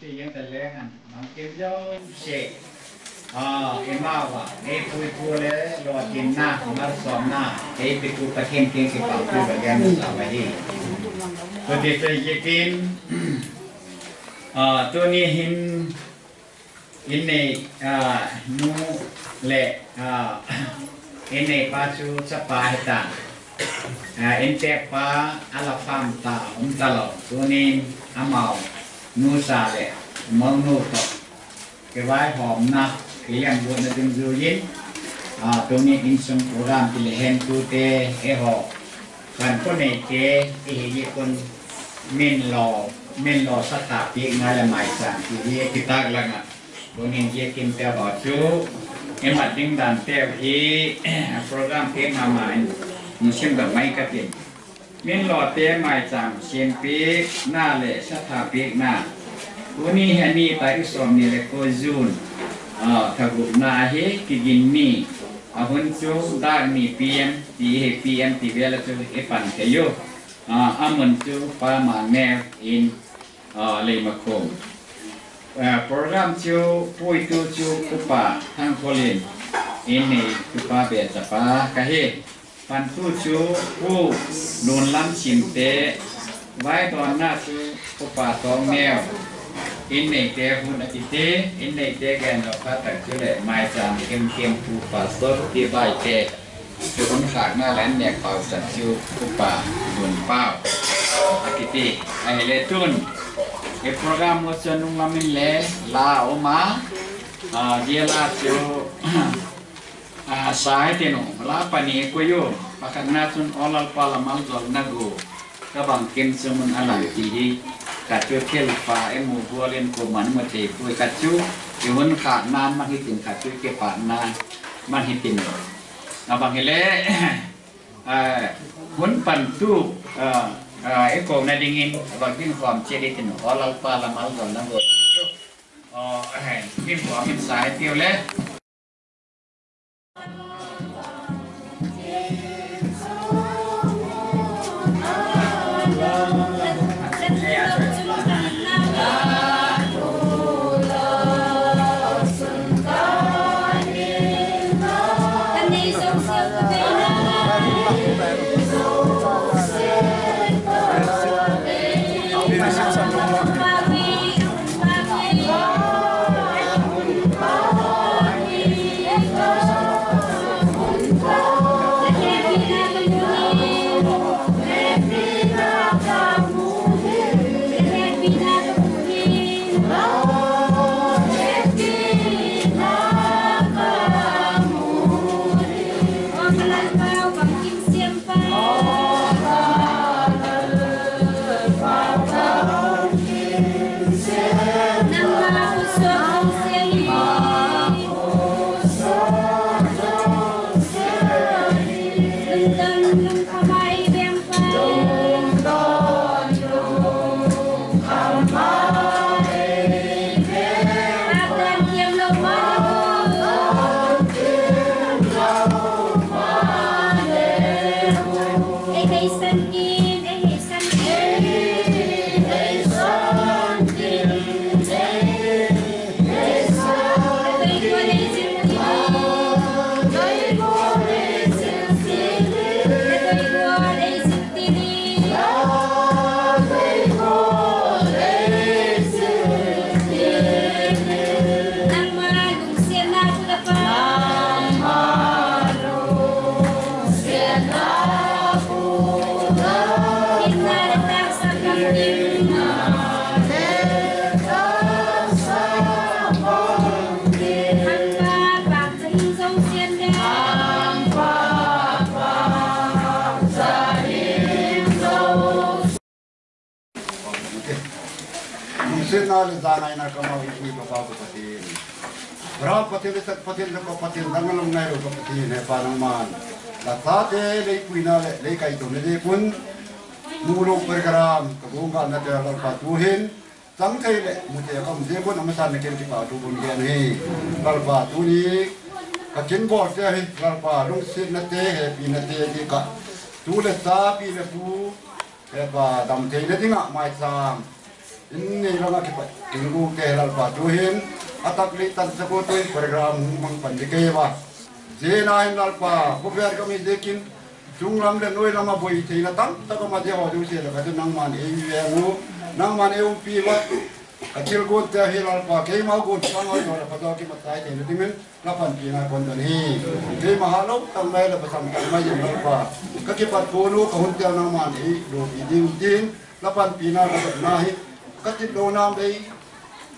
ที่ยังแต่เลี้ยงน้องเก็บย้อนเสกเอ็มาวะพูเลยรอกินหน้ามาสอนหน้าไปกูตะเคียนเก่งกับปากกูแบบนี้สาวไปดิตัวที่จะกินตัวนี้หินในนูเละในปัจจุบันปาหิตาentepa ala famta untalo tunin amau nusa le monu to ke vai hom na kliang bu na ding zu yin tuni insum program ti le hen tu te e ho kan ko ne ke e ye kon men lo sa ta pi ngai la mai san ti ye ki tak la nga tunin ye kim te ba chu e ma ding dan te hi program te ma mai musim bermain katin, min lote mai jam siempik na le satapik na, uni hani tai usom ni le kozun, thagup na he kigin mi, ahun cu dar mi PM ti bela tu epan kayo, amun cu pa mangel in le makom, program cu pui tu cu kupa thang kolin, ini kupa biasa pa kahe. ปันผู้ชูผู้โดนล้ำชิมเตะไว้ตอนหน้าชูผู้ป่าสองแนวอินในเตะหุ่นอติเตอินในเตะแกนดอกพัดตักชื่อเลยไม้จามเข้มผู้ป่าสดที่ใบเตะคือคนขากหน้าแหลมเนี่ยเป่าสัตว์ชูผู้ป่าโดนเป้าอติเตไอเลตุนโปรแกรมวัชนุงลามินเลลาออกมาเดียลาชูsahai teno la pani koyo pakan natun olal pala mal dol nago kabang ken semun alam tihi kacu kel pa emu bualen ko man mate koi kacu yun kha nan man hitin kacu ke pa na man hitin abang hele hun pan tu eko na dingin bagin kwam chedi teno olal pala mal dol nago min kwam min sahai tio le Senal zanai na kamau ini bapak patin. Berapa patin dengan mengenai bapak patin panaman. Latate lei kuina lei kai tu lei pun muluk program kebungan nanti akan patuhin. Sampai le mutia kamu dia pun amasan nak kiri patu pun dia ni. Kalau patu ni kacian bos dia ni. Kalau patu sit nanti pinati dia tu le sapi le pu. Apa dam teh nanti ngak mai sam. ini lama kita tunggu ke halal patuhin atak litan sekutuin program mengpandikai Zena halal pa kubiar kami dekin junglam dan noi lama boy tina tam tak kama dia wajib sih lah kata nang man eu piwat kecil got dah halal pa kei mau got sama orang pada kita tai tina timin lapan pina kontan hi kei mahalo tambah lah pasang tambah yang halal pa kakipat pulu kahuntian nang man do idin lapan pina kata nahi kecil do nam dei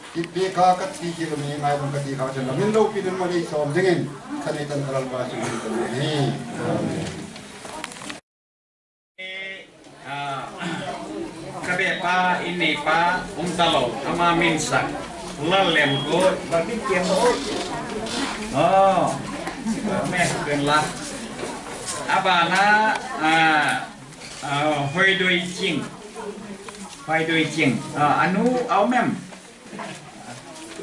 Ipeka kat sikil ni ngai bang kat ikau cendam Indo pidin mali som dingin Kanitan halal pa ini Kabepa ini pa talo ama minsa lalem go berarti kiam oh meh kenlah abana hoi doi jing anu au mem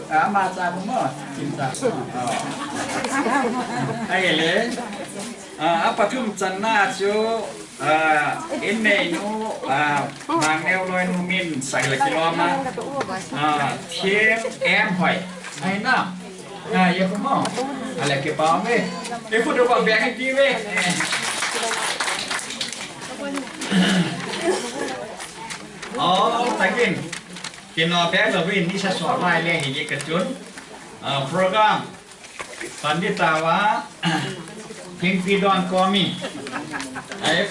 ama sa mo cinta ai le apa tum channa chu ini nu bang neo loi nu min sai la kiloma thiep em hoi ai na ya ko mo ala ke pa me e fu do ba be ai ti we takin kino be lo win ni sa so lai le hi ka chun program panditawa Pimpidan kami,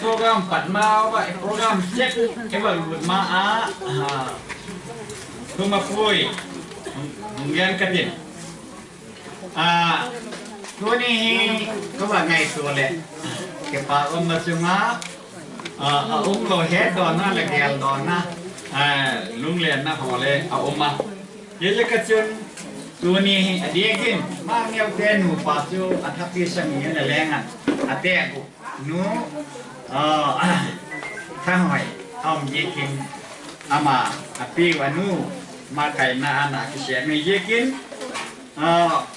program Padma, program cek, maa, kumapui, mungkin katin. Tu ni, kau bagai tu le, kepa macunga, lo head dona lagi al dona, lung le na hole, umma. Jadi kacun. Tu ni dia kin mang yang tenu pasu atapi sangi na lengan ate aku nu thangoi yekin ama api wanu makai na anak kisah ni yekin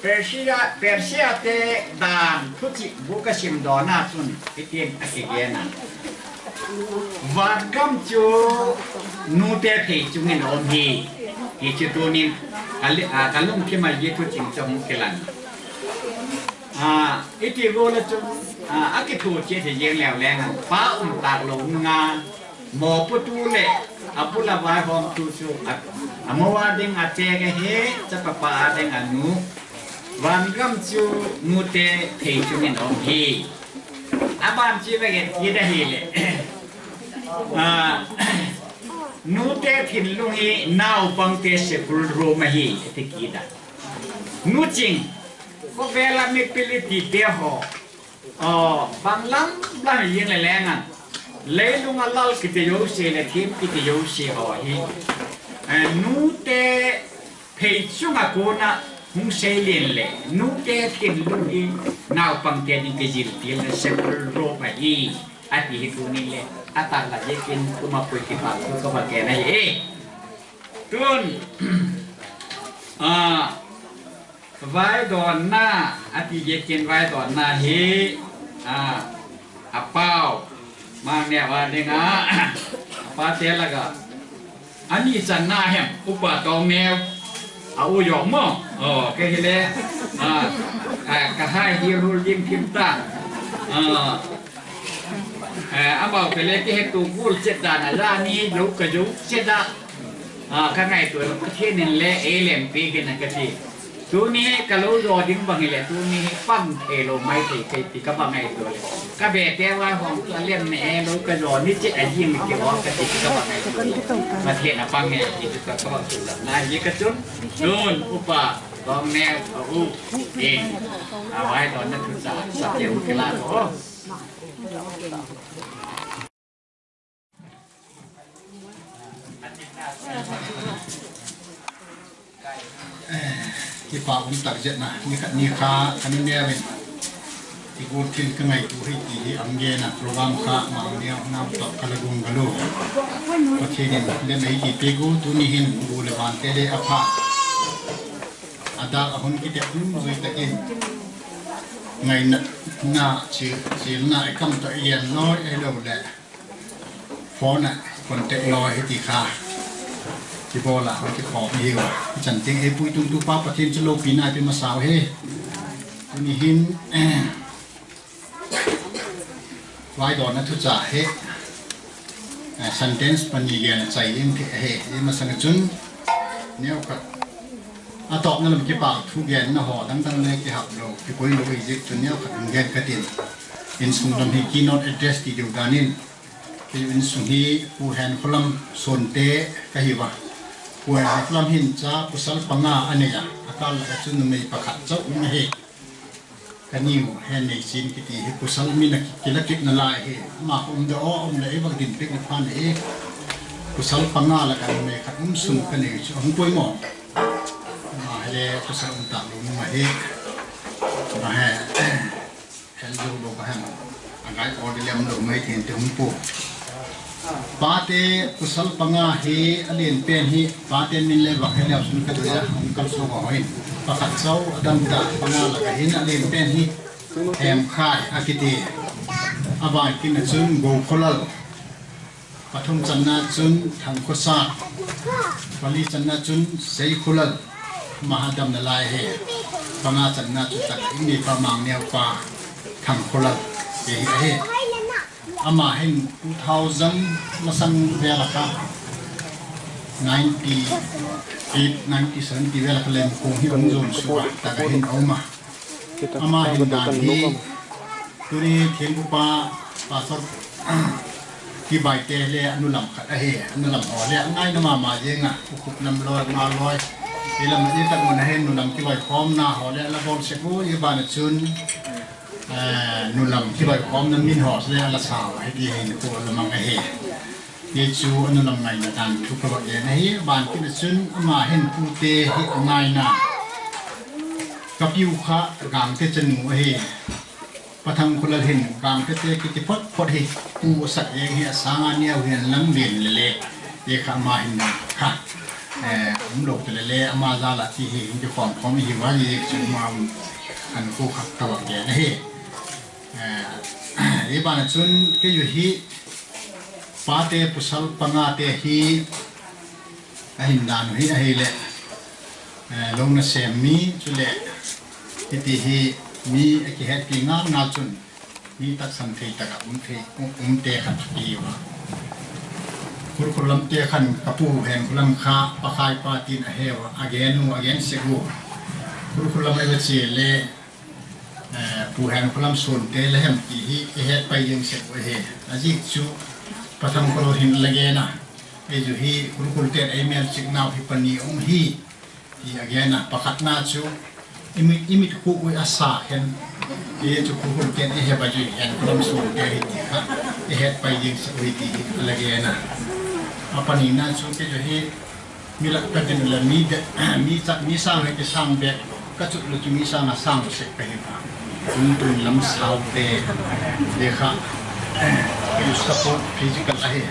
Persia te dan tuci buka sim dona sun itin akigena Wargam cu nu te phe chungin omhi itu tu ni kalau mungkin malah itu cincang mungkinan. Itu gula tu, aku tu cerita yang lain. Pak tak longan, mau putu le, apa lah bahom tu tu. Mau ada yang aceh ke, cepat ada yang anu. Wargam tu mute pecungin omhi. Abang cipa ke tidak hile. Nute tinlungi nau pangte sepul romahi etikida. Nucing, ko bela mi piliti deho. Banglang bang yin lengan. Leilung alal kita yose le tim kita yose hohi. Nute pechung akona hung selin le. Nute tinlungi nau pangte di kejil til sepul romahi. Ati itu nile. Atal lagi kin kumapui kita tu kebagian aja. Tun, vai dona, ati jekin vai dona he, apau, mana wadenga, apa dia laga, ani sana hem, upa tongmel, au yomo, kehile, kahai hirul jim kimta, abang pelek tu gul cedak ada ni juk kejuk cedak, kan itu kecil ni le LMP kena kecil. Tu ni kalau roding bangile tu ni pam elo mai ti ka bangai tu le. Ka be te wa hong tu lem ni elo ka ro ni cek ajing ni ke wa ka ti ka bangai tu. Ma the na pang ni itu ka ka tu la. Na ye ka chun dun upa dong ne u awai ton na tu sa je u ke la oh. Kita tak jena ni kha kami ni amin ikut til kengai tu hiti amgena program kha ma ni na tak kalagung galu pathinin le mai ki pegu tu ni hin bule bante le apha ada ahun ki te kun zoi ta in ngai na chi na kam ta yen no e lo le phone kon te lo hiti kha ที่พอละมันจะขอเองจันเจงเอปุยตุ้งตุ้ป้าประเทศจะโลปีนายเป็นมาสาวเฮวันนี้หินไว้ดอนนัทุจ่าเฮซันเดนส์ปัญญาใจเองที่เฮยังมาสังจุนเนี่ยก็อาตอบนั่นเราไม่ปากทุกอย่างนะห่อตั้งเลยที่หักเราที่คุยเราอีกจนเนี่ยขัดเงินกระตินอินสุงลำฮีกีนอตเอเดรสที่เดียวกันนี่ที่อินสุงฮีผู้แทนคนลำส่วนเตะก็หิวะผู้แทนคนลำหินจ้าผู้สัลปังอาอันนี้อ่ะอาการละจุนไม่ประคัดเจ้าไม่เฮกันนิวแทนในสิ่งที่ผู้สัลมีนักกิจกิจนั่นแหละเฮมาเดอเลยบางดินเป็นพันเฮผู้สัลปังอาละกันไม่ขัดสุงกันนี่ช่วงป่วยหมอเลยภาษาอุตาลุมาเฮมาเฮเฮลดูดูมาเฮอะไรออเดลมดูไม่ถึงถึงปุ๊บปาเต้ภาษาปังอาเฮอเลียนเป็นเฮปาเต้มินเลวะเฮลสุนกระดูกองค์กรสงฆ์เฮประคัตเจ้าดังดาปังอาละกันเฮอเลียนเป็นเฮแฮมข่ายอากิเตอาบายกินจุนโกขลัลปฐมจันนาจุนทางกุศลวลีจันนาจุนเซยขลัลมหาดำนลายเฮปังอาจันนาจุตักอินดีประมังเนียวปาทางคนละเฮอามาเห็น2000มาสังเวลาค่ะ98 97เวลาค่ะเล่นคงที่องค์โจนสุวรรณแต่ก็เห็นเอามาอามาเห็นด่านที่ตัวนี้เทียนบุปผาปาสดที่ใบเตะเลยอนุลัมขัดเฮอนุลัมอ๋อเลยง่ายนะมาเยงอ่ะคุกน้ำลอยมาลอยเวลามันจะตั้งมันให้นุลัมที่ใบพร้อมหน้าหอเลยแล้วบอลเสกุยบานชุนนุลัมที่ใบพร้อมนั้นมินหอเลยละสาวให้ดีให้ตัวละมังเฮเยจูอนุลัมไงนะท่านทุกคนบอกอย่างนี้บานที่ชุนมาเห็นผู้เตะให้ง่ายนะกับยูคะกางเตจนูเฮประทังคนละเห็นกางเตเตกิติพดพดเฮผู้สักเองเฮสางานเนี่ยเห็นลังเวียนเลยเยขามาเห็นนะค่ะผมหลบแต่เละมาซาละที่เห็นจะความพร้อมหิวว่าเยกจะมาอันคู่ขับตลอดแก่นะเฮ้ยี่บ้านชุนก็อยู่ที่ปาเตปุสัลปังอาเตฮีหินดานฮีเฮเละลงนัเซมีจุเละที่ฮีมีกิเหตุกิงางาจุนมีตัดสันติตะกับเตขัดกีวะคุณลำเตะขันกระปูแห่งคุณลำคาปะคายปาตินเฮวอเกนูอเกนเซกูคุณลำไม่เวชีเล่ผู้แห่งคุณลำส่วนเตะเล่มอีเฮไปยังเซกูเฮอาจิจูปฐมคุณหินละเกนะเอจูฮีคุณเตะเอเมลจิกนาวพิปนีองฮีที่อเกนะปะขัดนาจูอิมิตคู่อุอาสาเห็นเอจูคุณเตะเฮไปจูเห็นคุณลำส่วนเตะฮิติค่ะเฮไปยังเซกูฮิติละเกนะapa ni na so ke jo he mila ka den la mi sang he ke sang be ka chu lu chu mi sang na sang se pe ba tun lam sao te dekha you support physical ahe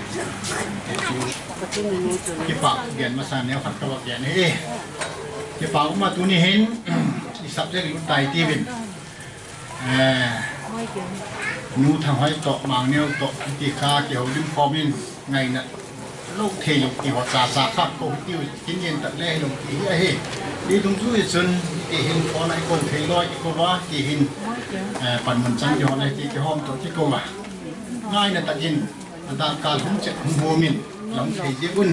ke pa gen ma san ne khat ka wa gen he ke pa ma tu ni hen i subject lu tai ti bin nu thang hai to mang neo to ti kha ke ho dim phomin ngai naลูกเทยกี่หัวจ่าสาขับโกหิวกินเย็นตัดเล่ลงที่ไอ้เฮ้ดีตรงจุ้ยจนที่หินพอในโกเทยลอยอีกคนว่าที่หินปั่นมันจังยอในที่ห้องตัวที่โกว่าง่ายนะตัดยินตามการหุ่นเจ็บหุ่นโฮมินหลังเทยญี่ปุ่น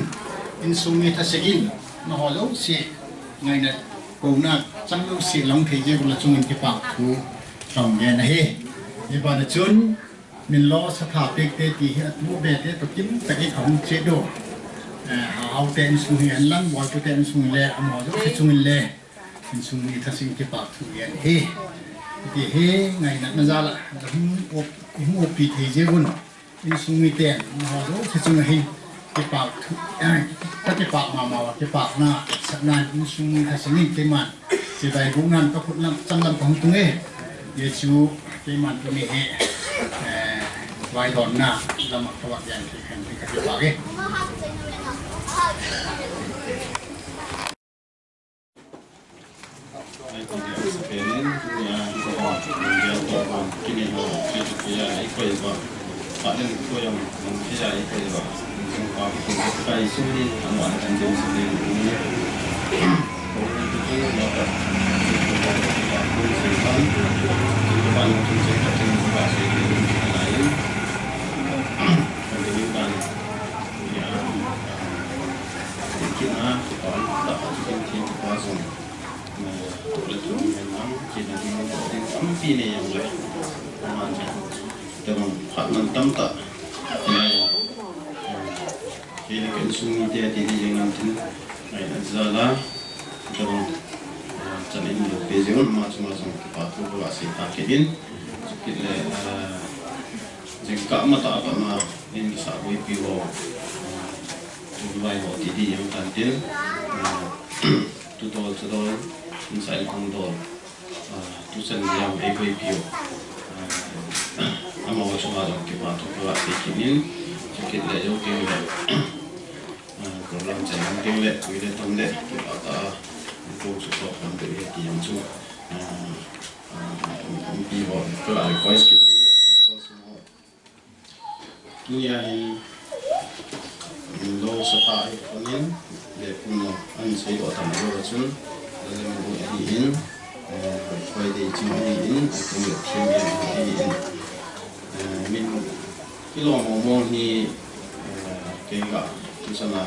อินซูมิทัศกินนหอลูกสิไงนะโกน่าจังลูกสิหลังเทยญี่ปุ่นละจุงเงินที่ปากถูตรงเงี้ยนะเฮ้ยี่บ้านจนมินล้อสถาปิกเตตีเฮตุเบเตตกิมตะกี้ของเชโดเอาเต็นสุงเฮียนลังวอลเต็นสุงเล่อมอจุกสุงเล่เป็นสุงมีทัศน์ที่ปากทุเรียนเฮที่เฮไงนักนั่นจ้าละแต่หิมอบปีเทเจบุนเป็นสุงมีเต็นมอจุกสุงเฮที่ปากถ้าที่ปากมาที่ปากหน้าสักนานเป็นสุงมีทัศน์ที่มันสิได้บุกนั้นก็พูดลำจำลำของตรงเอเยซูที่มันตัวนี้เฮไว้ตอนหน้าเรามาประวัติอย่างที่เห็นที่กระดิ่งว่าเองในคนเดียวเป็นยาสปอร์ตเดียวตัวมันกินเองเราคิดว่าไอ้คนว่า Padan ko yang siya ay kaya ba yung kay suri ang wala kan din sa din niya kung ito ko dapat kung sa pan kung sa ating bahasa din lain pendidikan ya kita dapat kita pasang betul memang kita ini pilih yang boleh dengan hak mentam tak jadi kan sungai dia jangan tu zala dengan jalan itu bezion macam-macam patru berasi takedin kita jika mata apa mah ini bisa piwo jumlah tadi yang tampil tutol insai kondor tusan yang piwo ama wasu ada kita tu buat ini sedikit le jauh tinggal program jangan tinggal kita tanda kita ada untuk support untuk yang tu piwo kelar kuis kita dunia ini lo sepai konin le puno an sei do tan lo chun le mo in koi de chim in ko le chim in min kilo mo ni ke ga tu sana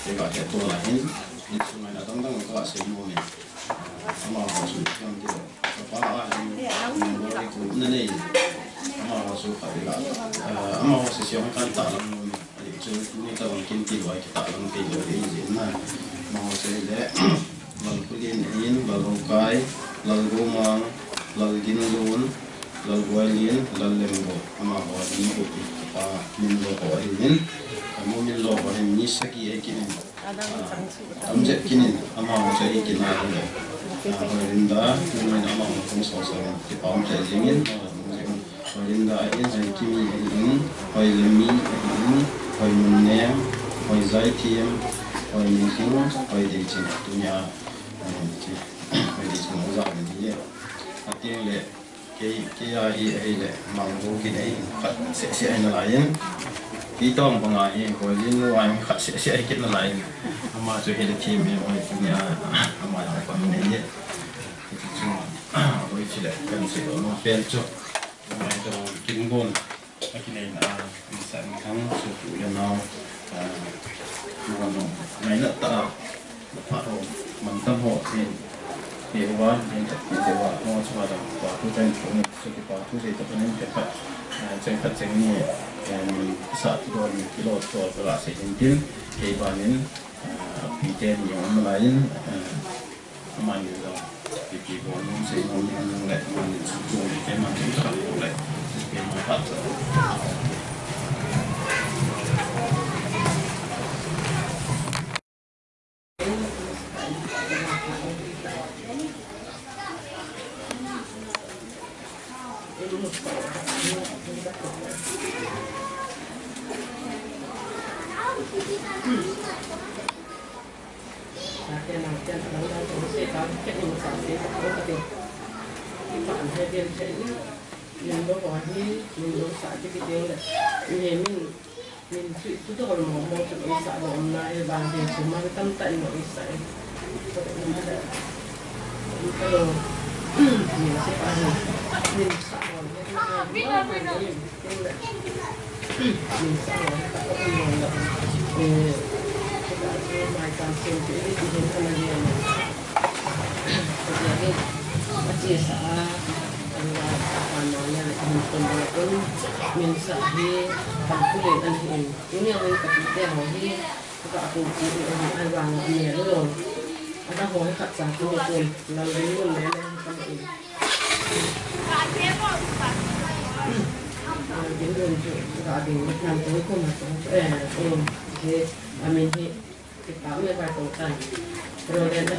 ke ga ke to la hin ni sungai na dang dang ka sei mo ni ama ko su kam ti pa a ni mo ri ku na nei ama ko su ka ga ama ko se siong kan ta lang ni ta bang kin ti wa kita lang pe lo ri ji na mo se le mal ku din in bal kai lal gomang lal din lun lal guailin lal lembo ama ho ni ko pa min lo ko in mo min lo ko ni saki e kin amje kin ama ho se kin na le rinda ni ama ho ko so so ti pa am se jingin rinda in sai kimi in hoi lemi in hoi munne hoi zai tiam hoi ni king hoi de chin dunia hoi de chin za ni ye atin le cái ai le mang vô cái này sẽ anh lại cái tông bằng ai rồi liên quan sẽ cái nó lại mà cho hết team mình rồi thì mà còn này nhé thì chúng rồi chỉ là cần sự nó bên cho này cho kinh bồn cái này là sản kháng sự phụ cho nó này là ta phát hộ mình tâm hộ thì hiểu quá nên thìว่าnó cho vào quả thu trên chỗ này cho cái quả thu gì tập nên cái phát triển này mình sát rồi cái lỗ rồi cái là sẽ hiện tiến cái bản nên bị trên nhiều mà lại mà nhiều rồi cái bộ nó sẽ nó lại mà dùng cái mà chúng ta lại cái mà phát mình đâu có gì mình đâu sợ cái tiếng này mình chịu chút thôi mà một chút ít sợ hôm nay bằng thì chúng ta tâm tận một ít sợ mình sẽ phải mình sợ rồi mình sợ rồi mai càng xem cái hiện tại này thì chia sẻ namanya pun minsa di kampung dan ini yang kita hobi kita aku ini bang ini loh ada hobi kat satu pun lalu ini sampai ini jadi kita ada macam tu pun macam amin kita boleh bertokan kemudian ada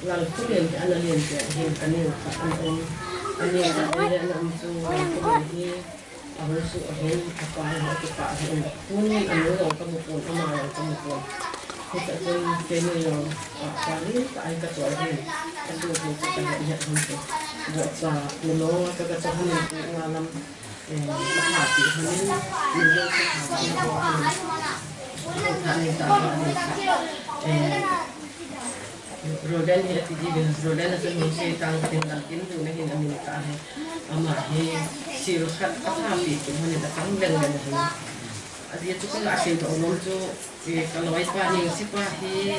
lalu kemudian ana lihat hin ani ani ada dalam semua ini awal su hin apa yang kita hin pun anu lo kamu pun sama kamu pun kita pun kini lo apa ni tak ada ketua hin tentu kita lihat buat sa ulo kagasa hanin ngalam hati hanin ulo sa hanin ko hanin ta Rodan ni ati jigen Rodan asan ni setan tinggal kintu na hin amin ka he ama he sir khat kahapi ko hanin datang dan dia tu kan asyik tu orang tu kalau ipa ni siapa he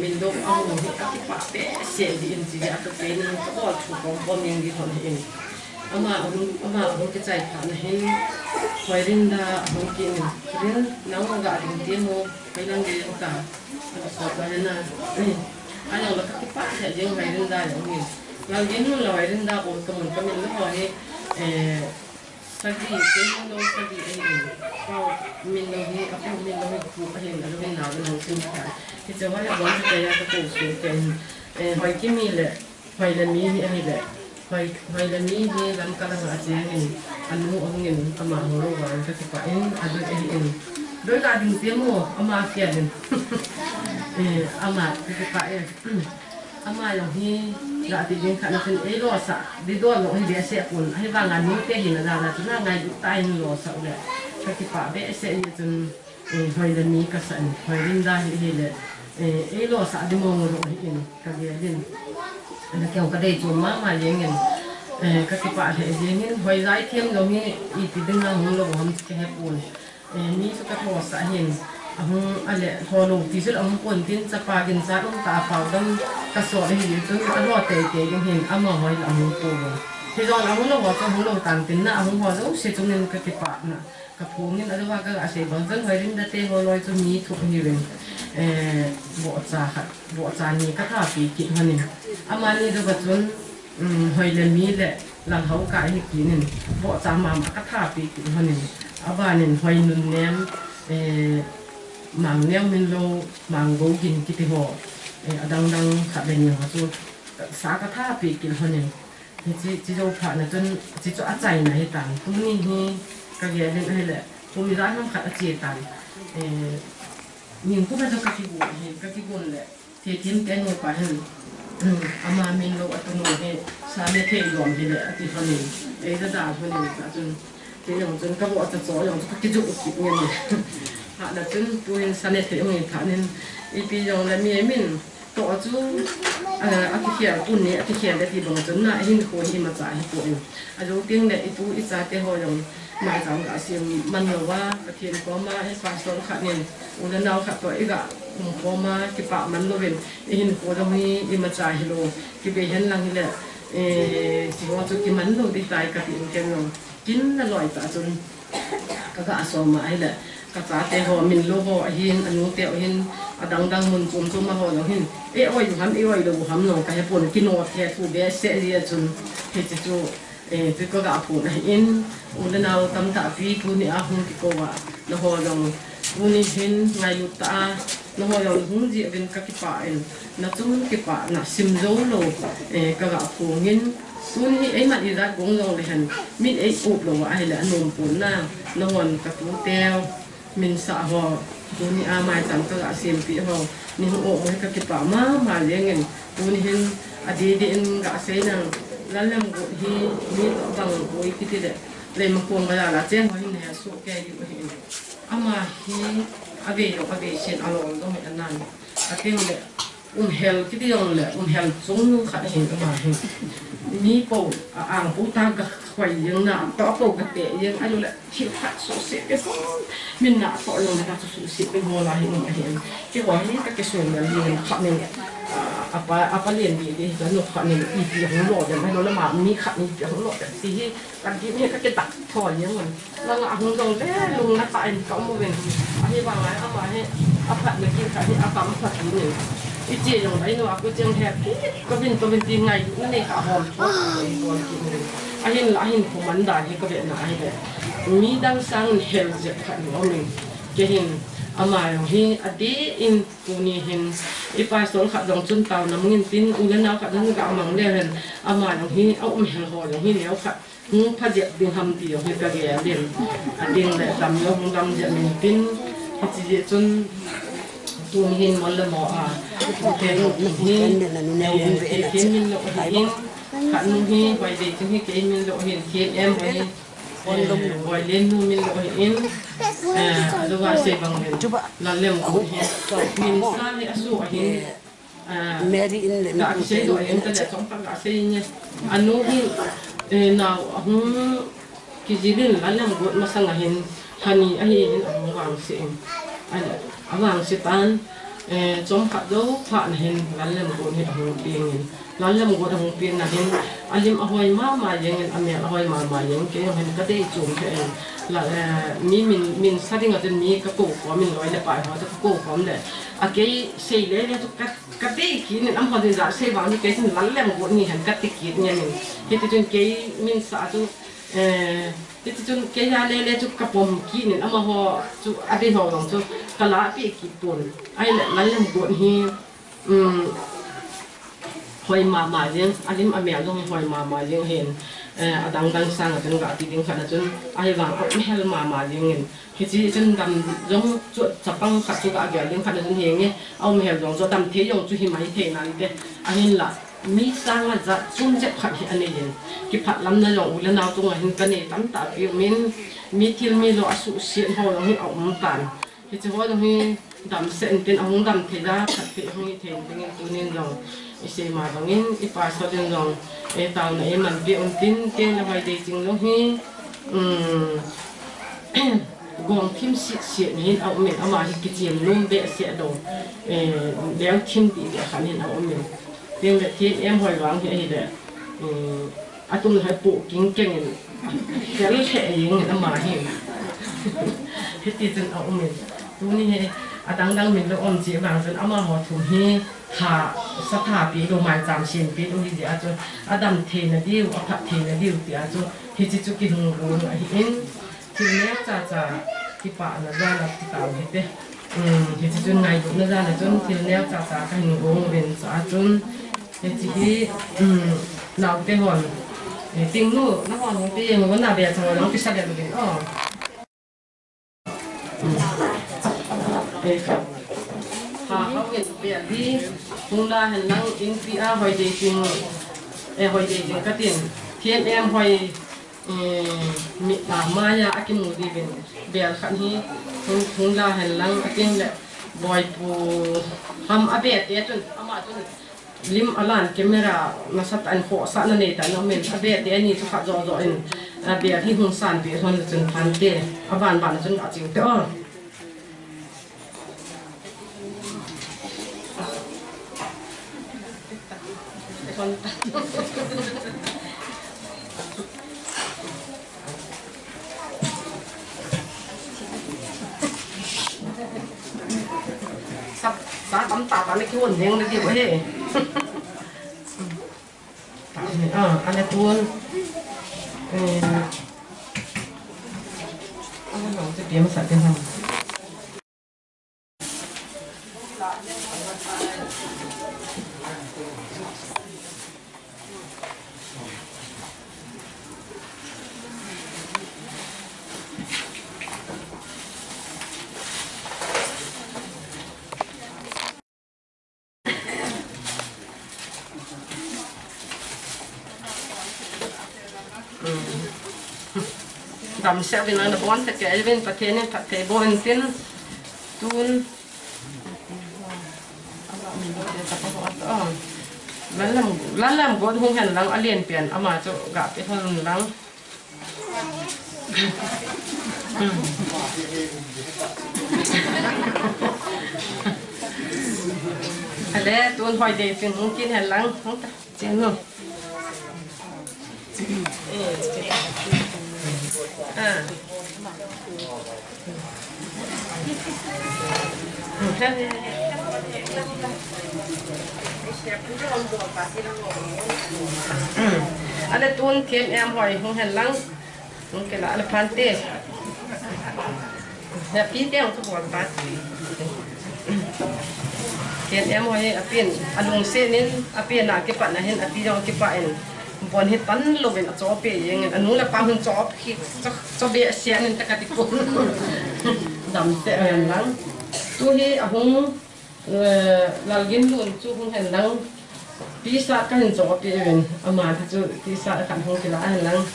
mendok aku ni aku pakai asyik di inti atau training kau tu kompon yang di sana ini ama aku kecai kan hen Hoirinda mungkin dia nama enggak ada dia mau bilang dia tak ada soalnya ada orang kekipak saja yang Hoirinda yang ni kalau dia nu lah Hoirinda pun kami lah he Sagi, kaya nung sagi ini, kau minum apa minum itu ahin, lalu minum dengan singkat. Kita wajib buat saya terus kan, hoi kimi le, hoi lemi ni le, hoi lemi ni dalam kalangan aja ini, anu orang ini ama orang kita pakai ada ini, doi kadang tiamu ama kian, ama kita pakai. Ama yang ni nak dijeng kat nak ni losa di dua long dia siap pun hai bangan ni teh ni dah tu nak ngai tai ni losa udah kaki pak be siap ni tu hoi dan ni kasan hoi rinda ni le losa di mau ngorok ni kaki ni ada kau kadai cuma mah jengin kaki pak he jengin hoi zai tiam long ni itu dengan long ham keh pun ni suka losa hin ahung ale holong tisul ahung kontin sapagin sa ung ta pau dam kaso le hi tu ta lo te yang hin ama hoi ahung po he don ahung lo wa ka hung lo tan tin na ahung ho lo se tunen ka ti pa na ka phungin adu wa ka ase bang kan hoi rin da te ho loi tu mi thu hi ren bo cha ni ka tha pi ki hanin ama ni do ba chun hoi le mi le lang hau ka hi ki nin bo cha ma ka tha pi ki hanin aba nin hoi nun nem mang neo min lo mang go gin kiti ho adang khat le ni ho chu sa ka tha pi kin ho ni chi jo pha na chun chi chu a chai na hi tan tu ni hi ka ge len ai le tu mi ra nam khat a che tan ning ku ba jo ka ki gu le te tim te no pa hen ama min lo atu no he sa me the yom hi le ati ho ni da ho ni ka chun te yong chun ka bo ta zo yong ka ki ju ki ni là chân tôi sang đây thì ông thà nên ipi dòng là mình tổ chú cái kia quân này cái kia đấy thì bằng chân là hình khối hình mà trái của mình đầu tiên là itu ít ra cái hồi dòng mà dòng cả xem mình nhiều quá cái thiên có mà hết phát sóng khát nên udah nào khát tuổi cả có mà cái bạo mình luôn hình khối dòng hình mà trái hello cái về hiện lăng là chỉ có chút cái mình luôn đi trái cái tiền cái nó chính là loại tạ chân cái sòng mà hay là kata te ho min lo ho hin anu te hin adang mun pum ma ho lo hin oi ham oi lo ham no ka he pon kino te thu be se ria chun he chu te ko ga pu na in ule na tam ta pi pu ni a hung ki ko wa no ho lo uni hin ngai lu ta no ho lo hung ji ben ka ki pa en na chun ki pa na sim zo lo ka ga pu ngin sun hi ai mat i ra gong lo le han min ai up lo ai la anom pun na no hon ka tu teo mình sợ họ tôi ni mai chẳng có cả xem bị họ ni họ mới cái kịp mà liền ngin tôi ni hin đi cả xe năng lần lần của hi mi bằng với cái đấy lấy mà cuồng bây giờ là trên họ hin này số cái gì hin ama hi về xem alo đó mấy anh nan tiếng đấy hel cái dòng lệ hel giống như khát hin mà hin mi bộ bộ ta cái quay dương nè tao bộ cái tệ dương anh lệ chịu khát số xe cái mình nã phở luôn là số xe bên hồ là hin mà hin cái gọi hi cái số là gì khát nên apa liền đi là nó khát nên đi không lọt rồi nó là mà mi khát nên không lọt thì cái gì cái đặt thỏi như mình là ngã không dòng đấy luôn là tại có một bên anh bảo là apa hay apa nó kia cái apa nó thật như này ít gì rồi đấy nó aku chẳng hẹp có bên tiền ngày nó này cả hòm anh không mạnh đại thì có việc nào đấy mi đang sang hell rất khát nó mình cái hình ama hi adi in kuni hin ipa sol khat dong chun taw nam ngin tin ulen naw khat dong ga mang le hen ama hi au hel ho hi leo khat phaje ding ham ti hi ka ge den ading le tam yo hung dam je min tin chi je chun tung hin mon le mo a ke hin ke min lo hin khat nu hi vai de chu hi ke min lo hin ke em vai vai len nu min lo hin lo ga se bang hin la lem ko min sa ni asu hin Mary in the Naki say to enter the Tompa saying anu hin now Kizilin Lalam good Masangahin honey ahin among sitting among sitan Tompa do partner hin Lalam good being Lalam good home being hin Alim ahoy mama yang and Amel ahoy mama yang came and the day to me min setting at the me go from in Loy the Pai how to go from there. A gay say lady to cut the kin and I'm holding that say one case in Lalam good me and cut the kid hit it in gay means Satu it in gay lady to Kapom kin and Amaho to Adeho to Kalapi kipun. I let Lalam good here. Hoi mama yang alim amel dong hoi mama yang hen adang sang atun ga ti ding khana chun ai wang hel mama yang en hichi chun dam jong chu chapang kha chu ga ga ding khana chun heng au mel dong zo dam the yong chu hi mai the na de ahin la mi sang la za chun je khat hi ane yen ki phat lam na long ula naw tung hin kan ne tam ta pi min mi thil mi lo asu sien ho long hi au tan hichi ho dong hi dam sen tin ang dam the da khat pi hi the ding tu nin dong isi mà bằng in ipa so din dong tao na man bi on tin tin la vai de jing lo hi gong phim si ni au men ama hi ki chiam lum be se do leo thim bi de khan hin au men tiếng le tin em hoi wang hi de atum hai pu king keng kel the yin ama hi hi ti tin au men tu ni he adang dang min lo om chi bang zen ama ho thu hi ha satha pi lo mai cham sin pi lo hi ja cho adam the na diu apha the na diu ti a cho hi chi chu ki hung ro na hi in ti ne cha cha ki pa na ra na ti ta hi te hi chi chu ngai bu na ra na chun ti ne cha cha ka hung ro ben cha chun hi chi hi lao te hon ting nu na hon ti ngo na be cha lo ki sa de lu họ hiện về đi chúng ta hình năng in pia hồi đề trình các tiền thiên em hồi mít làm maya akin mù đi bên về khăn hi chúng ta hình năng akin lệ boy pu ham abe te chun ama chun lim alan camera nasat an kho sa na nei ta no men abe te ni chu kha zo zo in abe hi hung san bi thon chun than te aban ban chun a ching te or sắp giá tắm tạp anh ấy cuốn riêng cái vậy hết anh ấy cuốn anh ấy nói cái tiếng sạch tiếng không đầm xe bên này nó bón thật cái bên phát thế nên phát thế bón tin tuôn làm gột hung hèn lăng alien biển ama cho gặp cái thằng lăng ale tuôn hoài đề phiền hung kín hèn lăng không ta chén luôn ada tuôn thiên em hỏi không hèn lăng không cái là phan tê đẹp tí đeo cho bọn bát thiên em hỏi apien alung se nên apien na cái bạn là hen apien cái bạn bọn hết tấn lô bên cho bể nhưng anh là bao hơn cho khi cho bể xe nên tất cả đi cùng đầm tệ hèn lăng tôi hi à hung lalgin luôn chú không hành năng pizza cái hình chỗ kia mình mà thì chú pizza khăn không thì là hành năng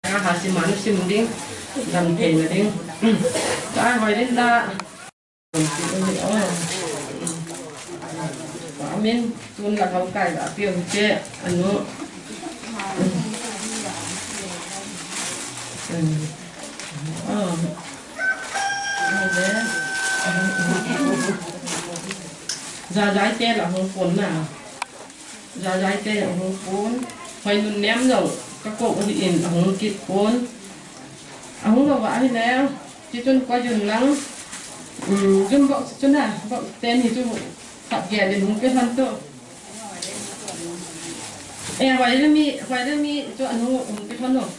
hà xí mán xí mình làm thế mà đi ta hỏi đến ta amin tuân là không cài đã tiêu chế anh nó ra trái tê là không cuốn nào ra trái tê là không cuốn phải luôn ném rồi các cụ thì in không kịp cuốn không đâu vãi nè chỉ chân qua dừng lắng chân vợ chân nào vợ tên thì chú tập ghé để đúng cái thân tôi vậy đó mi cho anh không cái thân rồi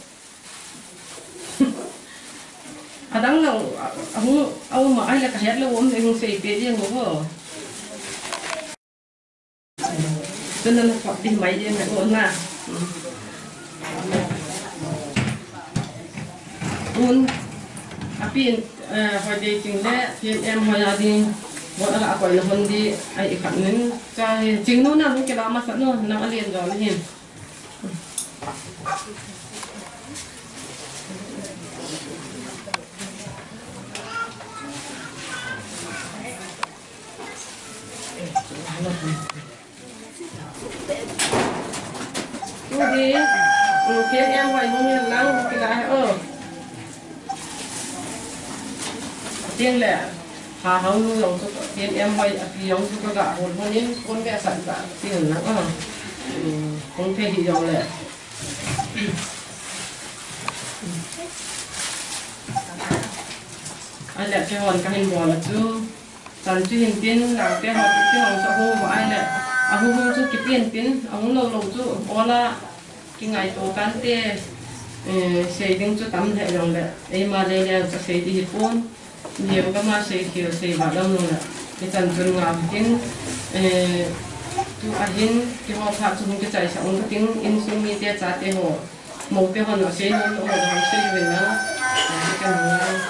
đang là ông mà ai là cả hết luôn thì không xài tiền riêng của vợ cho nên phải đi máy đi mẹ muốn mà muốn pin phải đi chừng đấy pin em hồi nào đi bọn là quậy là hơn đi ai khẩn nên cho chính nó nằm cái đó mà sẵn rồi nó liền rồi liền đi kia em phải không nhận lắm cái này tiếng lẻ hà hông nu giống cho tiếng em phải giống cho cả hồn hồn những con cái sản cả tiếng lắm không thể hiểu giống lẻ ai lẻ cái hồn cái hình hồn là chưa sản chưa hình tiên làm cái hồn cho hô của ai lẻ hô hô chú cái tiên ông lâu lâu chú ola cái ngày tổ cán tê xây dựng cho tấm hệ lòng lệ em mà đây là xây đi hiệp bốn nhiều cái mà xây kiểu xây vào đông luôn lệ cái chân chân ngàm tiếng chú anh cái họ phát cho cái chạy sống cái tiếng in xuống mi tê trả tê hồ một cái hòn nó xây luôn nó không xây về nó cái này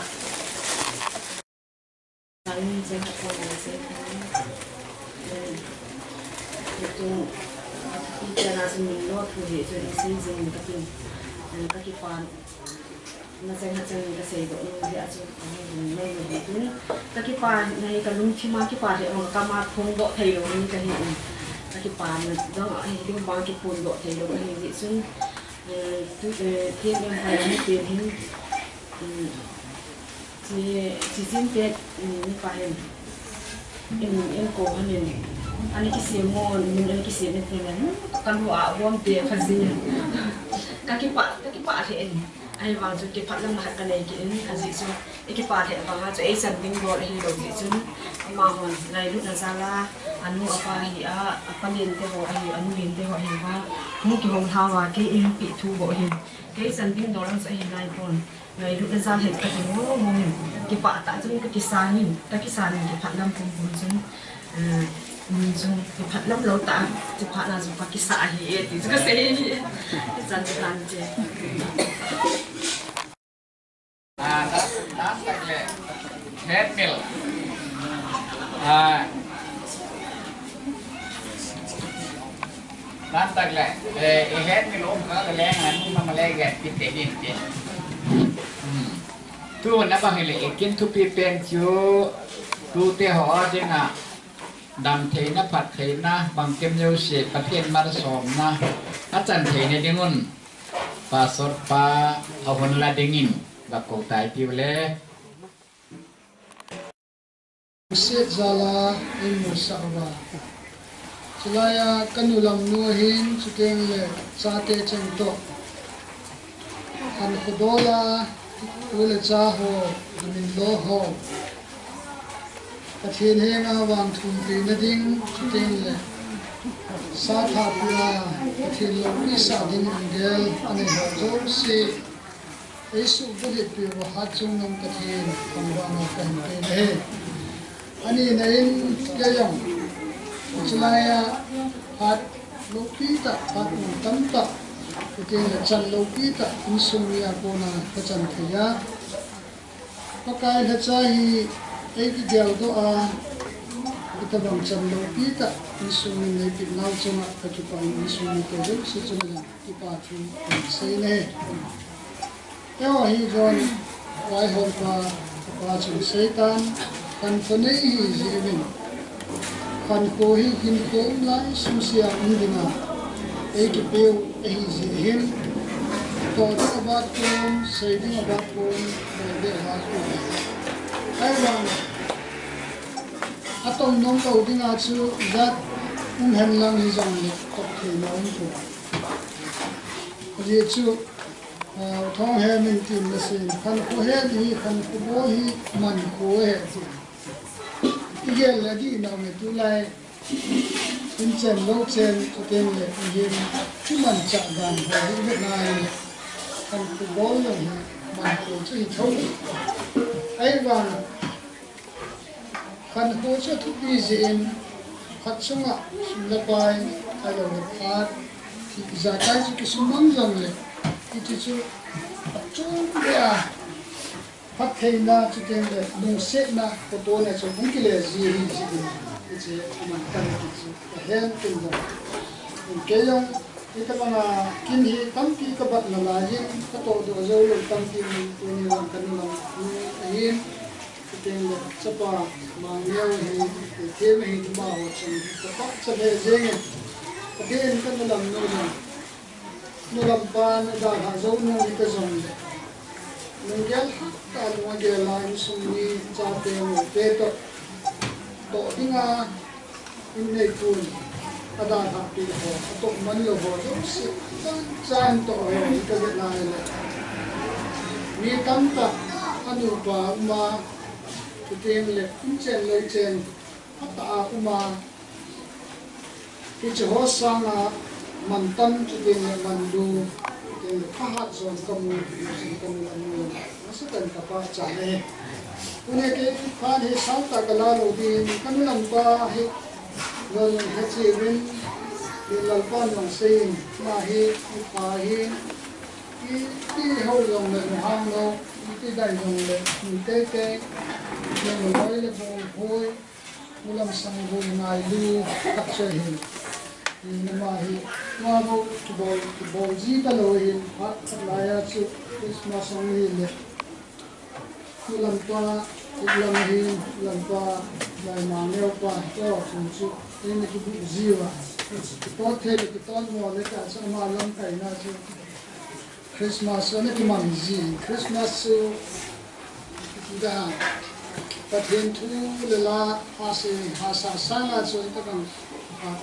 international law thu hệ cho đi xây dựng các cái quan mà xem hạt chân cái xây dựng nó dễ cho này là đúng các cái quan này cái lung chim cái quan thì ông cam mà không độ thầy rồi như cái hiện các cái quan nó ở hình tiếng bao cái phun độ thầy rồi hình dị xuống tu thiên em hay như tiền hình chỉ xin tết như phải em cố hơn anh cái gì mua mình cái gì này thì là căn hộ gom tiền phải gì các cái bạn thì anh vào cho cái phát lâm là cái này cái gì chứ cái bạn thì vào cho ấy sản品gọi thì đầu gì chứ mà hoàn này lúc nào ra là anh mua apa thì apa liền thế họ anh liền thế họ hiện vào mua cái hồng thao và cái em bị thu gọi hiện cái sản phẩm đó là sẽ hiện này còn này lúc nào ra hiện cái gì mua cái bạn tại trong cái sàn cái phát lâm cũng chứ dùng cái phát lâm lâu ta cái phát là dùng cái sàn thì cái xe cái dàn chứ đó là hết mil đó là hết mil ôm có cái lẽ là mà lẽ gạt cái tiền đi tiền tu nó bằng cái kiến thu pi pen chú tu te họ chứ na đam thế na phát thế na bằng kem nhiều sự phát hiện mà sòng na ắt chân thế này đi ngon pa sốt pa hồn là dingin và cổ tài tiêu lệ Siết zala in musawa Chilaya kanulam nuhin chukeng le chate chengto An khudola ule chaho min lo ho Pathin henga wang thum pi nading chukeng le sa tha pula pathin lo pi sa ding angel ane ho jo si Yesu bulit pi wa hachung nam pathin pangwana kan pe he Ani nain kayang Chilaya hat lokita hat tamta Itin chan lokita insumia kona kachan kaya Pakai hachahi cái điều đó kita bang chăm lo kita isu ni pi nau chuma ka chu pa isu ni ko jo si chu na ki pa chu sei ne yo hi jon wai hol pa chu sei tan kan ko nei hi jimin kan ko hi kin ko lai su sia undina ei ki peu ei ji him to da about kon sei ding about kon de ha ku ai bang atong nong tàu đi ngã chú giáp hành lang đi dòng này tập thể nói như vậy chú thong hè mình tìm là xem khăn khô hè đi khăn khô bố hi mình khô hè cái gì là đi nào người tu lại in chân lâu chân cho tên là cái gì chú mình chạm bàn với Việt Nam khăn khô bố là mình khô chú hi thâu ấy vàng kan ho cho thu bi zin khat sunga lapai alo ne phat ki zakai chi ki sumang jang le ki chu ya phat theina chu ten le nu set na ko to ne chu bung ki le ji ri ji ki chi man kan ki chu hen tin da ke yong ita mga kinhi tampi ka bat na lajin ka to do zo lo tampi ni lang kan lang ayin tên là sắp vào mà nhiều thì thêm thì chúng bảo rằng có sắp về riêng cái tên cái nó làm ba nó đã hàng dấu nó đi cái dòng mình ghé cả mọi người lại xuống đi ra tiền một tê tổ tiếng Nga in này cuốn ở đây học đi học tổ mình là học giống sự gian tổ cái việc này là vì tâm ta anh được vào mà cái là cũng chen lấy chen phát tạ kuma cái chỗ sang là mình tâm cái là mình đủ cái là phát hạt rồi công là nhiều nó sẽ cần cả ba trả này cái cái phát hết sáu ta cái là đầu tiên cái nó làm qua hết rồi hết gì bên bên làm con bằng xin mà hết phá hết cái hậu dòng là hàng đâu cái đại dòng là cái nhưng mà nói là vô vui mua làm sang vô ngày đi cắt chơi hình nhưng mà hi mà vô bộ gì ta lôi hình phát lại là chụp Christmas xong hình này mua làm qua làm hình làm qua lại mang theo qua cho chúng chụp đây là cái bộ gì vậy có thể là cái con mồi lấy cả sao mà làm cái nào chứ Christmas nó cái món gì Christmas đã but then thu la hasa sanga so ita kan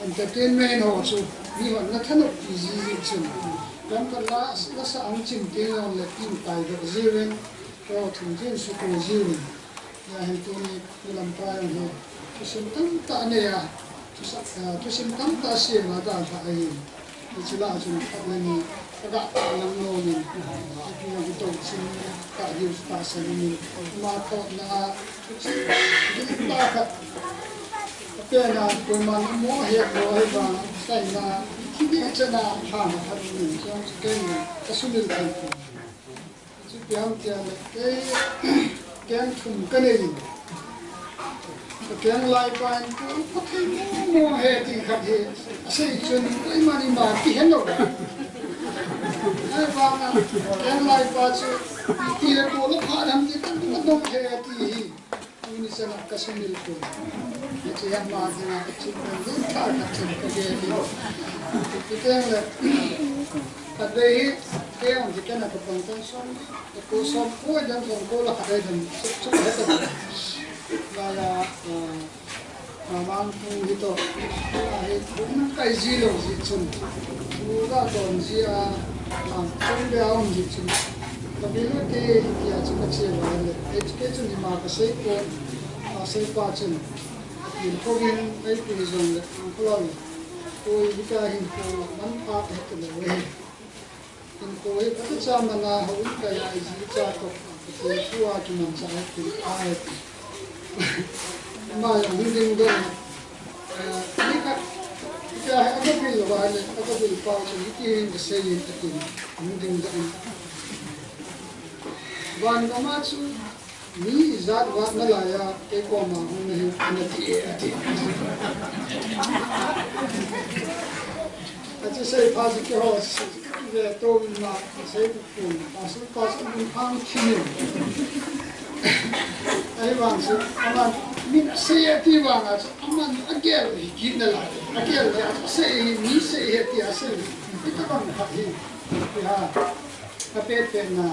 entertainment ho so ni hon na thano easy chun kan kan la sa ang chim te on le tin tai da jiren to thun jin su ko jiren ya he to ni lam pa ho to sim tam ta ne ya to sim tam ta si ma da ta ai chi la chun ta ni agak lang no ni ki na to sim ta yu ta sa ni ma to na ta ka pe na ko man mo he ko he ba sai na ki ni cha na ha na ha ni so ke ni ka su ni ta ko chu pyam kya ke thum ka ne ni ke lai pan ko ke mo he ti kha he sai chun ai ma ni ma ki hen no ai ba na ke lai pa chu ti le ko lo pha dam ti kan no he ti ini sangat kesulitan itu. Jadi yang mana itu mengenal kacang kejadian. Kita yang ada yang kita nak berkonsen, berkonsen kau dan berkolah ada dan cukup ada. Laya mampu itu, bukan kaizilo jicun, bukan donzia, mampu dia orang jicun. Tapi lu dia cuma cewek, education di mana kesehatan, kesehatan, ilmuwan itu izin, angkulan, koi kita hingga manfaat itu lewe, hingga itu zaman lah, orang kaya izin jatuh, ketua cuma saya pilih, macam mungkin dong, ini kan kita ada pilih wajib, ada pilih pausa, itu hingga saya itu mungkin dong. Wan kamachu mi zat wa na la ya ke ko ma hu ni na ti ati sai pa ji ke ho về tôi mà sẽ cùng và sẽ có sự liên quan chuyên ấy bằng sự mà mình sẽ đi bằng à mà anh kia chỉ là anh kia là sẽ mình sẽ thì sẽ cái bằng phát hiện thì ha cái bên là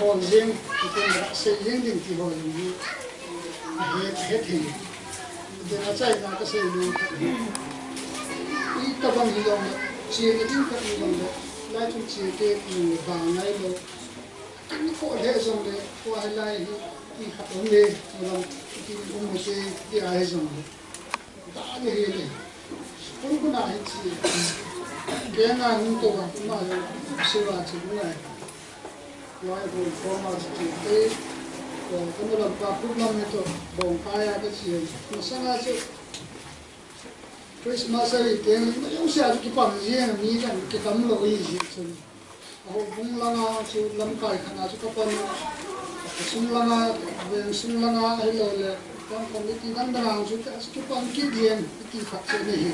bồn riêng thì là sẽ riêng định thì bồn riêng hết thì nó chạy ra cái sự ý tập bằng gì rồi chia cái tiếng tập gì rồi lại chúng chia cái vào ngay rồi cái cổ hệ rồi đấy qua lại thì học vấn đề rồi thì cũng một cái ai rồi đã như thế này cũng có nào chỉ cái nào cũng tổ cũng mà sư bà chỉ cũng này nói rồi có mà chỉ cái cái nó làm qua cũng làm như thế bồng khai cái gì nó sang ra chứ Christmas ấy thì những sự cái bằng gì là mi cái tấm lụa gì chứ, bung lăng chú lâm cài khăn chú các con, sung lăng về sung lăng hay là con cái tí đăng đăng chú cái con kia điên cái phát triển này,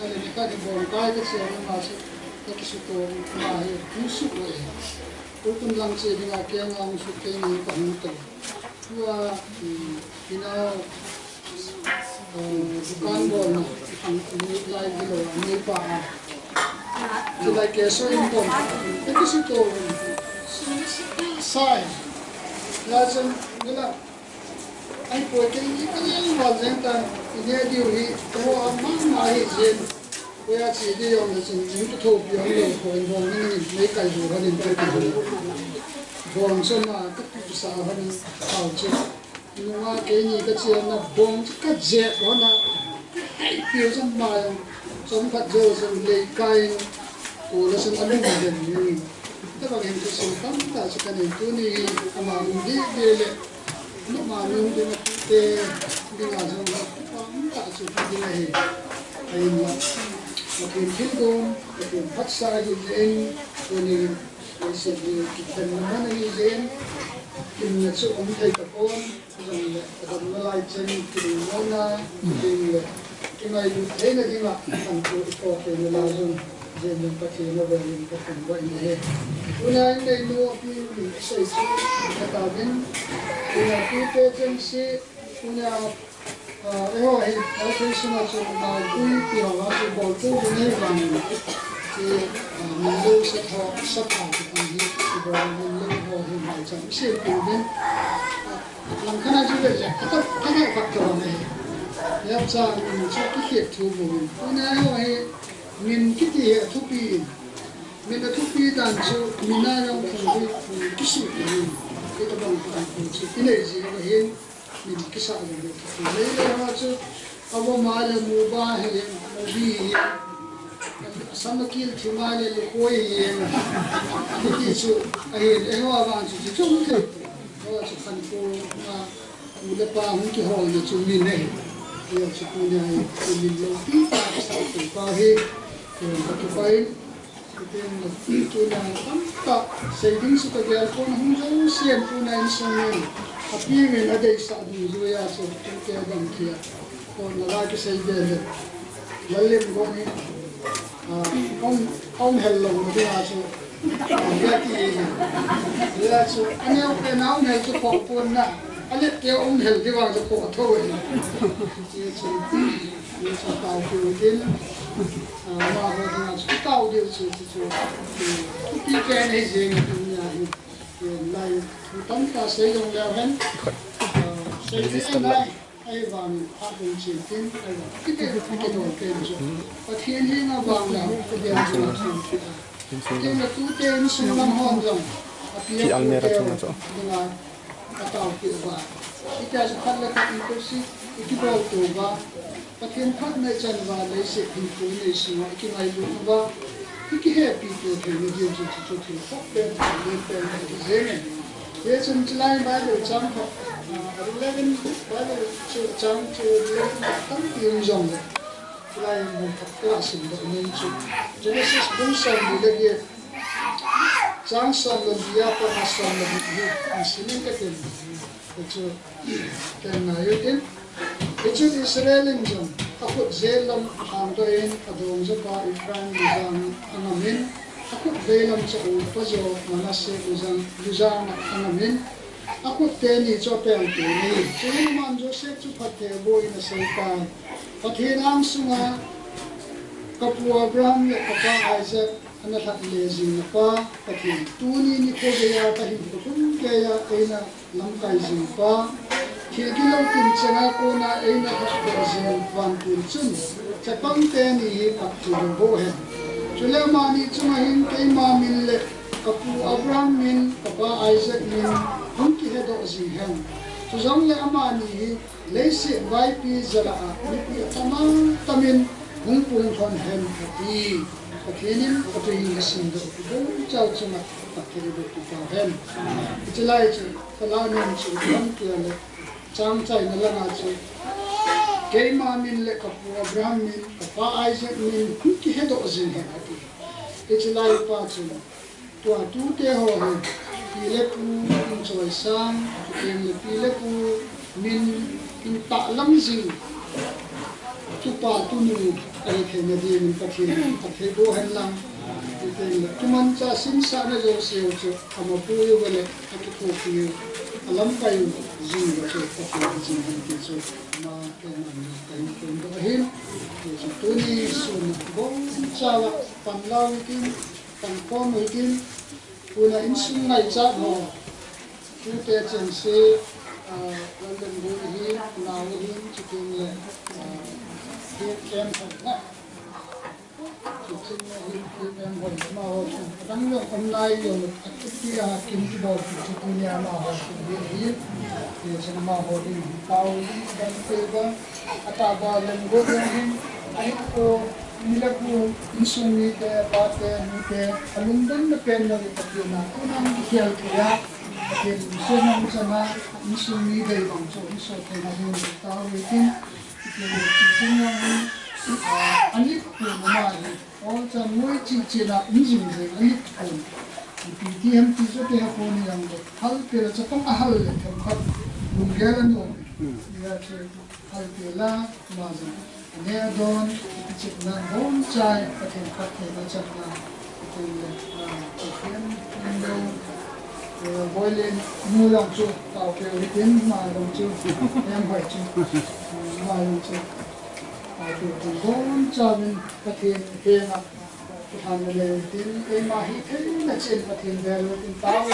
cái này cái bồn cái sự mà cái sự tổ mà cũng sụp rồi, cuối cùng lăng chơi thì cái ngang sụp cái này còn một tuần, thì nó bukan bol nilai kilo nipa nilai keso impon itu situ sai lazim nila ai pote ni kan wazeng ta ini diuri to mai jen ya chi de yong de chen ni to yong lo ko yong ni ni kai ju ha ni ta ki bong so ma ka tu sa ha ni hao che nhưng mà cái gì cái chuyện là bông cái dẹp đó là hãy tiêu trong bài trong phật giờ trong lấy cây của nó sinh ăn được dần như tất cả những cái sự tâm ta sẽ cần những thứ này mà mình đi về lệ lúc mà mình đi mà tê đi làm xong là cũng ta sẽ đi này hay là một cái thiên công một cái phát sai gì đến rồi thì sẽ đi cái phần nó này đến kinh nghiệm sự ông thầy các con rằng đồng nó lại trên kinh mona kinh cái này thế này mà thành phố có thể là dùng để mình có thể là về mình có thể vậy này hôm nay đây mua cái mình xây dựng cái tạo nên là cái tế chân sĩ hôm nay rồi ở cái số mà số mà quý tiểu là số bảo chú này bằng thì mình lưu sẽ thọ sắp hàng cái gì thì rồi mình lưu vào thì mình chẳng sẽ tìm đến làm cái này chứ vậy cái này phát triển này lập ra mình sẽ cái hiện thu của mình hôm nay rồi mình cái gì thu pi mình đã thu pi đàn số mình đang làm cái sự của mình cái tập đoàn cái này gì mà hiện mình cái sao rồi lấy ra chứ ông mà là mua ba hay mua bi sama kiel thima le koi yen ki chu ai e ho ban chu chu the ho chu khan ko ma u le pa hun ki ho le chu min ne yo chu ku ne ai min lo ti ta sa tu pa he ko ka pai cái tu na tam ta saving su ka gel ko hun jo sien tu na in song ne api me na dei sa du jo ya so tu ke dam kia ko na la ke sai de lalle mo ni ông hello đi à chú cái gì là chú anh em cái nào này chú có buồn nè anh ấy kêu ông hello đi vào chú có thôi chú tàu phiêu đến mà hồi nào chú tàu đi chú đi cái này gì này tấm ta sử dụng leo hết sử dụng này ai vàng phát triển triển tiến ai cái đồ tiền chứ và thiên nhiên là vàng là cái điều gì cái là tu tiên sinh năm hòn rồi thì Almera cuma so dengan atau kita kita sekarang lekat inklusi itu bawa tuba pakai empat macam vale se inklusi semua kita mahu tuba kita happy tu ni dia tu hope dan zen dia sencilai baru campak 11 baru campak 11 kan yang lại một kelas untuk muncul. Genesis pun sama lagi Chang som lo dia pa na som lo dia isinin ka tin ito ken na yutin ito Israelin jam ako zelam antoin adong sa pa Efraim luzang anamin ako zelam sa upazo Manase luzang anamin ako teni cho pe ang teni chini man Joseph chu phathe boy na saitan pathinang sunga kapu Abraham le kapa Isaac ana hak lezing pa pathin tuni ni ko gaya tahin kutum gaya aina lamkai jing pa khilkilo tin changa ko na aina hak lezing wan tin chun chapang te ni pakchuro bo he chule mani chumahin kay mamin le kapu Abraham min kapa Isaac min hunki hedo jing hem chuzong le amani leisi vai pi zara ni pi tamang tamin hungpung kon hem ati Pakenin atau hingga sindo, itu jauh cuma pakai itu pakai. Itulah itu kalau ni macam tu le, cang cai nalang aja. Kei mamin le kapu Abraham min, kapa Isaac min, kita hedo azin he ati. Itulah itu cuma. Tua tu teh ho he, pileku incoy sang, pileku min tak lamzing. Tupa tunu ay kena dia min pakai bohan lang itu cuman ca sinsa na jo seo jo kama puyo bale aku kopi alam kayu zing jo pakai zing itu jo ma kena kayu kondo hin jo tuni sun bong cala panlaw ikin pangkom ikin puna insung ngai ca ho pute cense lalu buhi nawihin cikin le em na cikin em hoi ma ho dang yo online yo akti ya kim ki bo cikin ya ma ho hi ye sen ma ho din tau dan teba ata ba len go hin ai ko nila ko insung ni te pate ni te alundan na pen na ito na unang hial kaya ken sunang sana insung ni dai bang so iso te na hin tau itin 아니 그만이 어저 뭐지지나 인증이 아니 BTM 티저때 하고는 양도 할 때로 조금 할래 좀 문제는 좀 이렇게 할 때라 맞아 내가 돈 지금 혼자 같은 맞잖아 그 보일린 무랑주 따오게 우리 된 마랑주 양발주 마랑주 아주 혼자는 같은 해나 하늘에 된 마히 큰 chen 같은 대로 된 따오게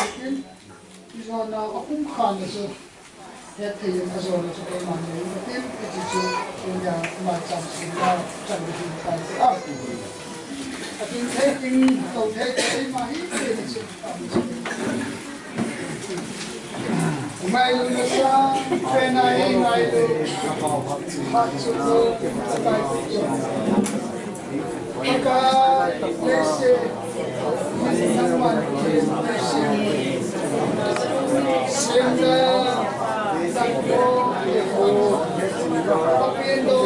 이거나 아픔 칸에서 해태인 가서는 좀 많이 이렇게 그냥 맞잡습니다. 장비까지 하고 같은 태긴 또 태긴 마히 큰 chen Mailu nasa penai mailu hatsuko tayo. Pagka lese naman lese senda takbo papiendo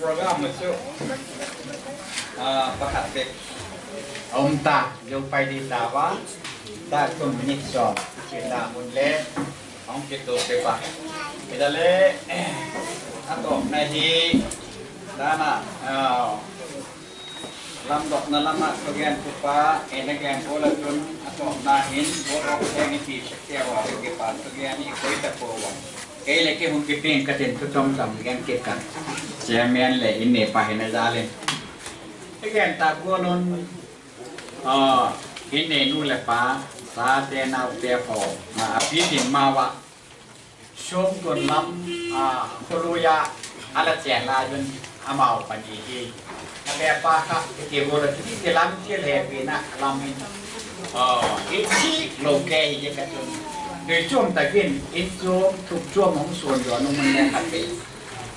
program itu pakat dek om ta jauh pai di tawa ta kum minit so kita mulai om kita sepa kita le atau nahi dana lam dok na lama bagian kupa enagan bola tun atau nahin borok yang itu setiawa kita bagian ini koi tak bawa cái là cái hung cái tiền cái tiền trong tầm cái kia cả xe men là in nề phải nó ra lên cái ta qua luôn in nề nu là phá sa tiền nào tiền phò mà phía tiền ma vạ sớm tuần năm Korea ala tiền là dân amau pani hi cái phá khác cái vô là cái làm cái lệ vì na làm mình cái chi lâu cái gì cái chuyệnโดยช่วงตะกินอินช่วงทุกช่วงของส่วนหย่อนลงมันเนี่ยขัดไป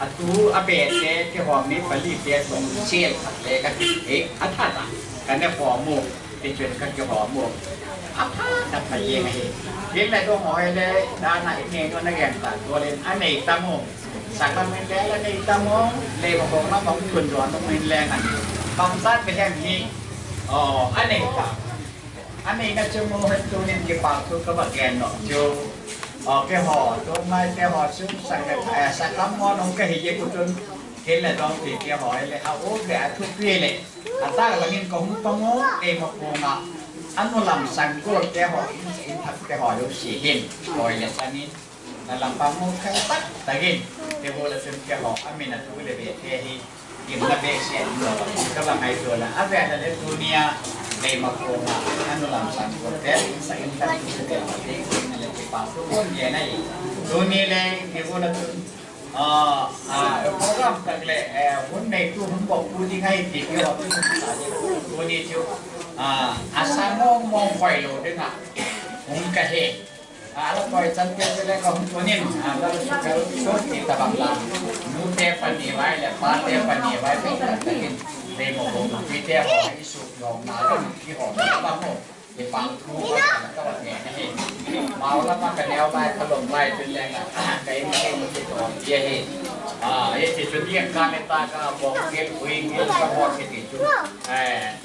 อัตูอเบสเนี่ยที่หอมนี้ผลิตเป็นของเชี่ยขัดเลยกันเอกอัฐะกันเนี่ยหอมหมกเป็นส่วนกันจะหอมหมกอัฐะดับไปยังไงเลี้ยงในตัวหอยเลยด้านไหนเนี่ยตัวนักแข่งตัดตัวเล่นอันไหนตามงสักลำเป็นแรงอันไหนตามงเลยมาบอกน้ำของส่วนหย่อนลงมันแรงอันบางสั้นเป็นแค่นี้อันไหนตัดอันนี้ก็จะมองเห็นตัวนี้เกี่ยวกับตัวกระบอกแกนเนาะจูแกห่อตัวไม้แกห่อซึ่งใส่ใส่ล้ำงอน้องแกเห็นจนเห็นเลยตอนที่แกห่อเลยเอาโอ้แกทุกปีเลยอันตั้งแต่นี้ก็มุ่งต้องงอเองมาโกงอ่ะอันนู้นลำสั่งก็แกห่ออินทักแกห่ออยู่สี่เห็นลอยเลยสันนี้นั่นลำปังงอแค่ตักตะกินเดี๋ยวเราซึ่งแกห่ออันนี้นะตัวเลยเบี้ยที่ยิมระเบิดเสียงเราก็ลำให้ตัวละอันแบบนั้นเลยตัวเนี้ยในมาโกงอันนู้นลำสั่งก็แกใส่อินทักตัวเดียวเองนั่นเลยที่ปังทุกคนเย็นไอ้ตัวนี้เลยเดี๋ยวเรา program tak le unai tu hembok puji ngai ti yo tu ni tu asamo mong khoi lo denga hung ka he ala koi chan te le ka hung tu ni ala su ka so ti ta bang la nu te pa ni vai le pa te pa ni vai pe ta kin le mo ho ti te ho ai su lo na lo ki ho ba hoไปฟังครูก็ว่าเนี่ยเมาแล้วมากันแนวไปถล่มไปเป็นแรงไก่ไม่ให้มันติดต่อเยี่ยเหที่สุดที่การในตาก็บอกเก็บวิ่งเก็บก็หอดติดจุด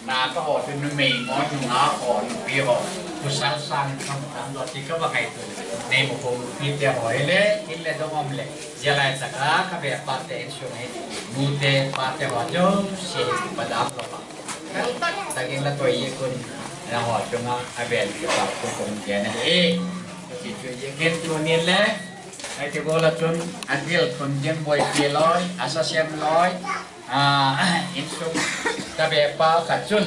นาก็หอดเป็นเมย์มอจุงอาหอดปีหอดผู้สาวสร้างคำถามรถที่ก็ว่าไงตัวในมุมที่เดียวหอยเล่กินเล่ต้องอมเล่จะไล่สักการก็แบบปาเตนช่วยมูเตปาเตวะโจ้เสียประดับลงมาแต่กินละตัวยี่คนเราหอดจงอาเบลกับผู้คนเดียนั่นเองที่ช่วยยังเห็นตัวนี้แหละไอ้ที่โบราณจนอันเดียวคนยังบ่อยเกี่ยร้อยอาซาเซียมร้อยอินซุตะเบะป้าขัดจน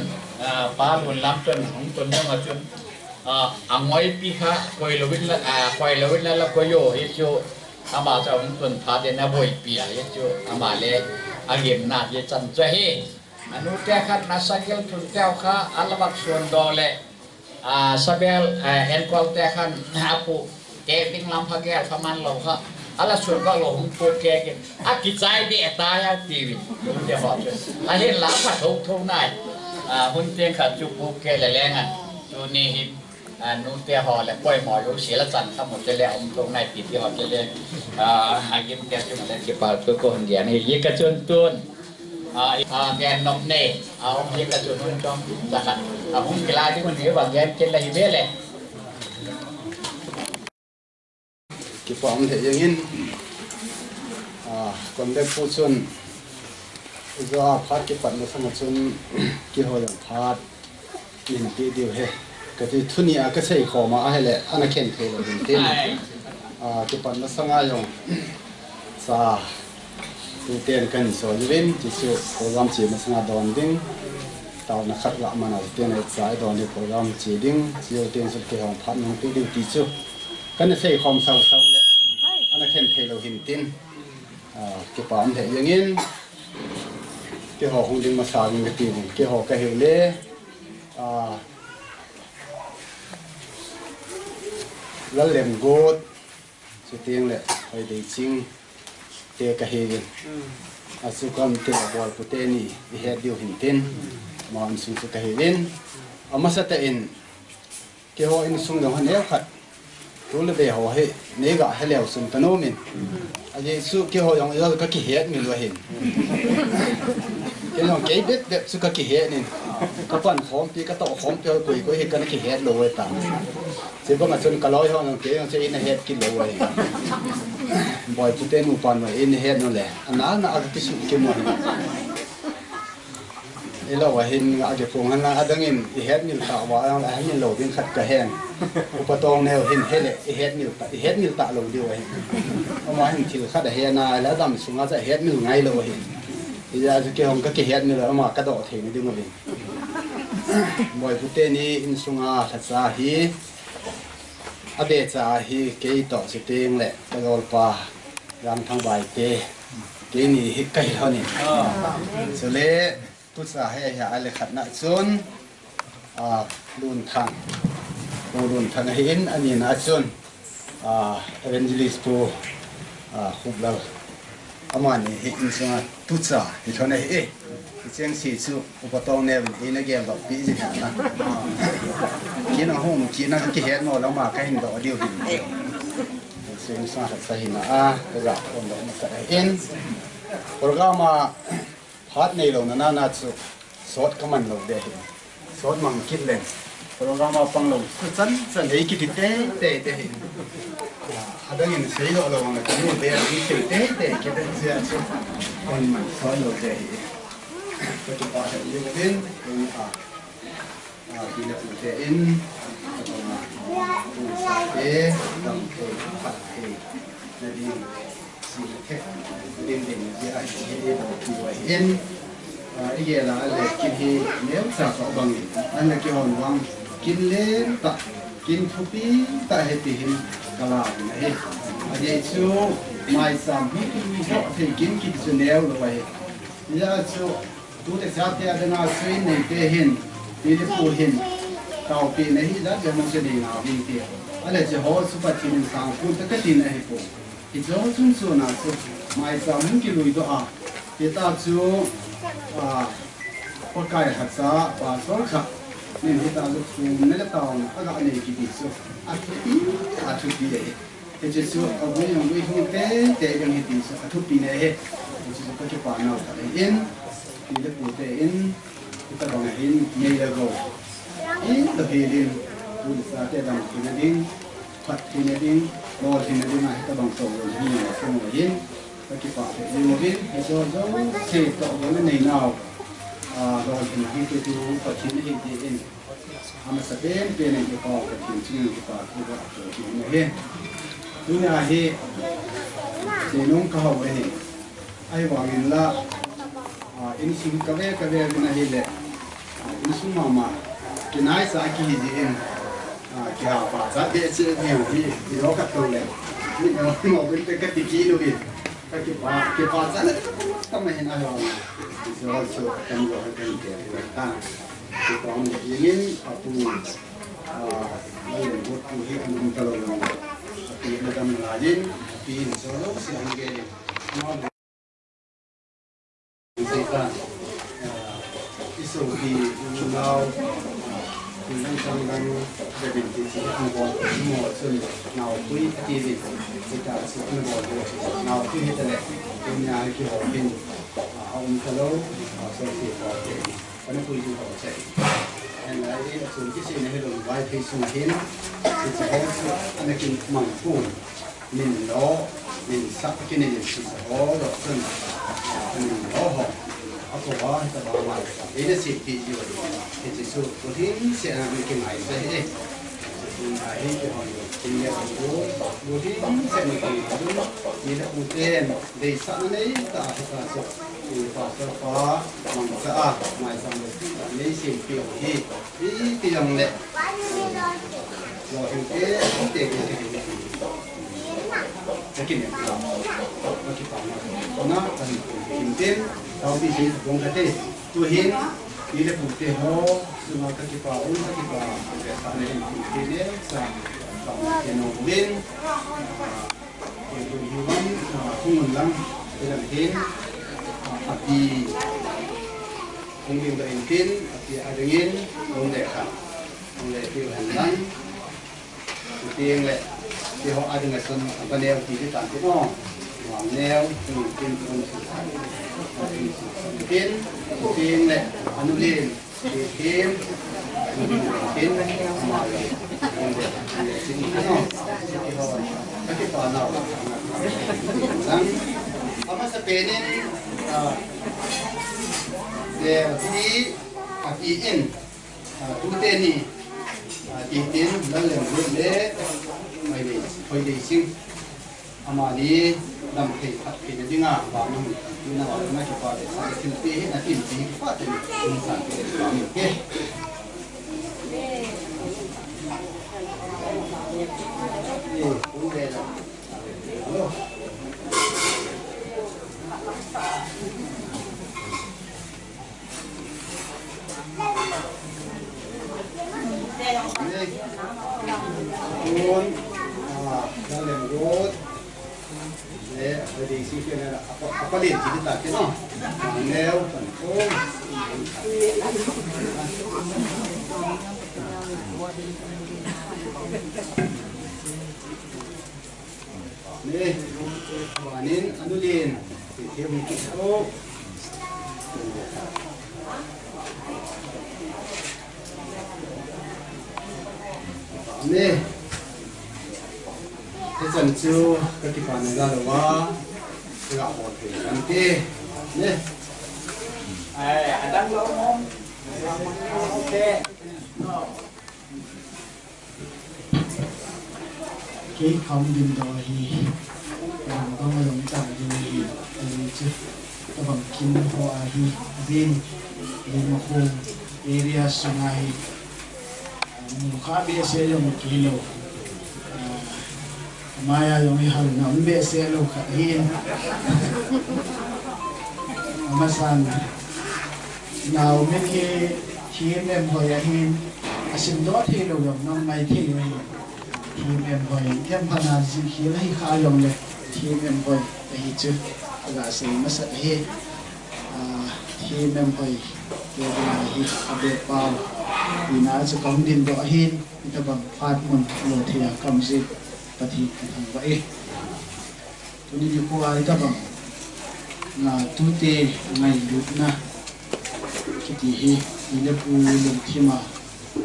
ป้าลุนล้ำจนของตนยังมาจนอ่างไว้ปีฮะคอยละวินละคอยละวินละละคอยโยเอชโยอามาจะของตนพาเดน่าบ่อยปีเอชโยอามาเล่อาเกมนาเยจันจะเฮอนุเตคันนัสกิลทุนเจ้าข้าอัลบักส่วนดอเลสเบลเอ็นคอลเตคันฮาปูเกติงลำพักแกฟมันลงข้าอัลส่วนก็ลงปูแกกินกิจใจดีตายทีวีเดี๋ยวหอดจนเห็นหลังพัดทุกนายหุ่นเตียงขัดจุปูแกแรงอ่ะจูนี่หินนูเตียหอเลยป่วยหมออยู่เสียละจันทั้งหมดจะแล้วตรงนายปิดที่หอดจะเลยหากินแกจุมาเลยเก็บปลาตัวโกนเดียนี่ยิ่งกระจุนตุนแกนนมเน่เอาเยกระจุนหุ่นจอมจักรหุ่นกีฬาที่คนนี้ว่าแกนเจนอะไรเบ้เลยกี่ปอมเถียงอินคนเด็กผู้ชนก็พัดกี่ปัดมาสมัครชนกี่หัวหลังพัดยินปีเดียวเฮก็ที่ทุนนี้ก็ใช้ขอมาให้แหละอันนั้นเข็นเทเลยจริงๆกี่ปัดมาสังอายุซาตูเตียนกันสอนวินที่สุดโปรแกรมจีมาสังอาดอนดิ้งตอนนักขัดละมันเอาเตียนไอ้สายดอนในโปรแกรมจีดิ้งจีโอเตียนสุดที่ห้องพัดน้องปีเดียวที่สุดกันใช้ความเศร้าๆเลยอันนั้นเข็นเทเราหินตินกี่ปามเถียงอินกี่หอคงดิ้งมาสร้างกันตีนกี่หอกระเหเล่แล้วเล่มโกดสุดเตียงเลยไปได้จริงเตะกระเหกันสุกันเตะบอลพุเตนี่เฮ็ดเดียวหินตินมันสุกระเหกันเอามาสเตอินกี่หออินสุงเดียวหันเอวขัดตัวเลี้ยหอให้เนื้อให้เลี้ยวสุนทนุมินอันนี้สุกี่หอยังเราก็กี่เฮ็ดมีรู้เห็นกี่หอเก็บเด็ดสุกกี่เฮ็ดนี่ก็ปั่นของปีก็ต่อของเจอกุยก็เห็นกันกี่เฮ็ดโลไว้ตามเจ้าก็มาชนกระร้อยห้องเกี่ยวจะอินเฮ็ดกินโลไว้บ่อยพุเตนูปั่นไว้อินเฮ็ดนั่นแหละอันนั้นอาจจะสุกี่มันเราว่าเห็นอาจจะฟงหันอาดังอินเฮ็ดมิลตาว่าเราให้มิลโลเป็นขัดกระแหงอุปตองแนวเห็นเฮ็ดเลยเฮ็ดมิลตาลงดีไว้เอามาเห็นที่ขัดเฮ็ดนาแล้วดำสูงอาจจะเฮ็ดมิลไงเราเห็นที่จะเกี่ยวกับเฮ็ดมิลเอามากระโดดเห็นดีมั้ยบ่อยพุเตนี่อินสูงอาทัศน์ฮีอเดชาฮีเกยต่อสิเตงแหละตะกอลปายามทางใบเกนี่ฮิกไกเท่านี้สุเลตุสาให้หาอะไรขัดนักส่วนลุนทางเห็นอันนี้นักส่วนเอเวนเจลิสปูขุบเราอามันนี่เห็นส่วนตุสาที่เท่านี้เชียงสีสุอุปตองเนี่ยเป็นนักเกมแบบปีจิตนะกินอาหงกินนักกิเห็นโน่แล้วมาใกล้หินดอกเดียวหินเชียงสาหัสใส่หินก็จะคนดอกมาใส่เอ็นโปรแกรมมาพัดในโลกนั้นน่าจะสดก็มันโลกเดียวสดมังคิดเลยโปรแกรมมาฟังโลกสั้นเฮ้ยคิดเต้ada yang saya lo orang nak ni dia ni kita kita sayaคนมันสอนเราใจก็จะพาให้เรียนเป็นที่นักเรียนผู้สายต้องผัดนั่นเองสิ่งแค่เด่นๆที่ไอ้ที่ได้บอกที่ว่าเห็นไอ้เรื่องอะไรกินที่เนี้ยสักบางอันนั้นกี่คนวังกินเล่นตะกินทุบีตะเหตุหินกลาเนี่ยอันนี้ชู mai sam hi ki ho thei kim ki chu neu lo bai ya chu tu te sa te adana swin nei te hin ti le pu hin tau pi nei hi da jam se ni na vi ti ale che ho su pa tin sang pu te ka tin ai po ki jo chun su na chu mai sam ki lui do a ti ta chu a pa kai ha cha pa so kha nên chúng ta dùng xuống mấy cái tàu nó gạo này kỳ kỳ số ăn thuốc pi đấy thì chỉ số ở bên trong bên không té té trong hiện tiền số ăn thuốc pi này hết thì chỉ có cái quả nào tại in thì nó phụ tế in chúng ta còn in nhây là gầu in được thì in tu được ra cái đồng thì nó in phật thì nó in lo thì nó in này ta bằng sầu rồi như là xong rồi in cái quả thì in in thì cho giống xịt tọt cái này nào rồi thì khi tôi tu Phật chính hiện thì in, ama saben bên này cái cỏ cái chuyện chính cái quả cái quả cái chuyện này hết, thứ này thì nông cao vậy thì ai bảo mình là in sinh cái về bên này là in sum mà cái này sao cái gì in cái hào phá giá để chơi nhiều thì nó cắt đầu này, nhưng mà bên cái tỷ ký luôn cái phá giá này tao mày nói rồi so kan go kan ke ta ki tom yin apu ai bot ku hi an kalo no api madam lajin api so lo siang ge no ta iso di now nang sang nang de bin ti si an go mo sun now pui ti di ta si an go now ti he tele nya ki ho bin ông Hello so thì có thể có nó quy định hỗ trợ anh ấy là dùng cái gì này rồi vài cái số tiền thì sẽ có anh ấy kiếm mảng phun mình đó mình sắp cái này thì sẽ có được hơn mình đó họ ở chỗ đó thì bảo ngoài đấy là sự thì gì thì chỉ số có thể sẽ làm cái này sẽ thế mình phải cái họ kinh nghiệm của thì sẽ mình cái đúng như là ưu tiên để sẵn đấy ta sẽ thì phải có bằng cả mai xong rồi lấy xin kiểu thì tiền lệ rồi cái tiền cái kinh nghiệm đó nó chỉ còn nó cần kinh tế sau khi sử dụng cái thế tôi hiện thì là phụ tiền họ dùng cái cái bảo cái sản phẩm kinh tế sản phẩm tiền nó lên tôi hiểu không muốn lắm để làm thế api kung yung daintin api adengin kung dekha kung dekha handan tieng le ti ho adeng ason panel ti ti tan ti no wang neo kung tin kung tin tieng le anulin ti tim tin ma le kung dekha tin no ti ho cái pa nào lang apa sa penin để khi api in tu tên ni ti tin lần lần luôn để mày đi sinh ama đi làm thầy phát thì đi ngã vào nó như nào nó chỉ có để sai tin tí là tin tí phát thì mình sản để làm được cái cũng đây là Kuon, dalam road, jadi sih kan apa dia cerita kita, neo, konfirm, nih, wanin, anulin, dia mungkin nè cái chân chiu cái phần này ra được quá cái gạo bột thì ăn kia nè anh đang lâu không ok cái không đừng đòi làm có một lòng tạo gì chứ các bạn kim hoa hi bin lima khung area sungai mukha be se yung kilo Maya yung ihal na umbe selo kain amasan now meki team employee asim dot hilo yom nong mai thi team employee kem pana jin hi lai kha yom le team employee hi chu aga sei masa he team employee ke hi abe pau ina chu kom din do hin ita bang phat mun lo thia kam ji pati thang ba e tuni di ko ai ta bang na tu te ngai lut na kiti hi ina pu lum thima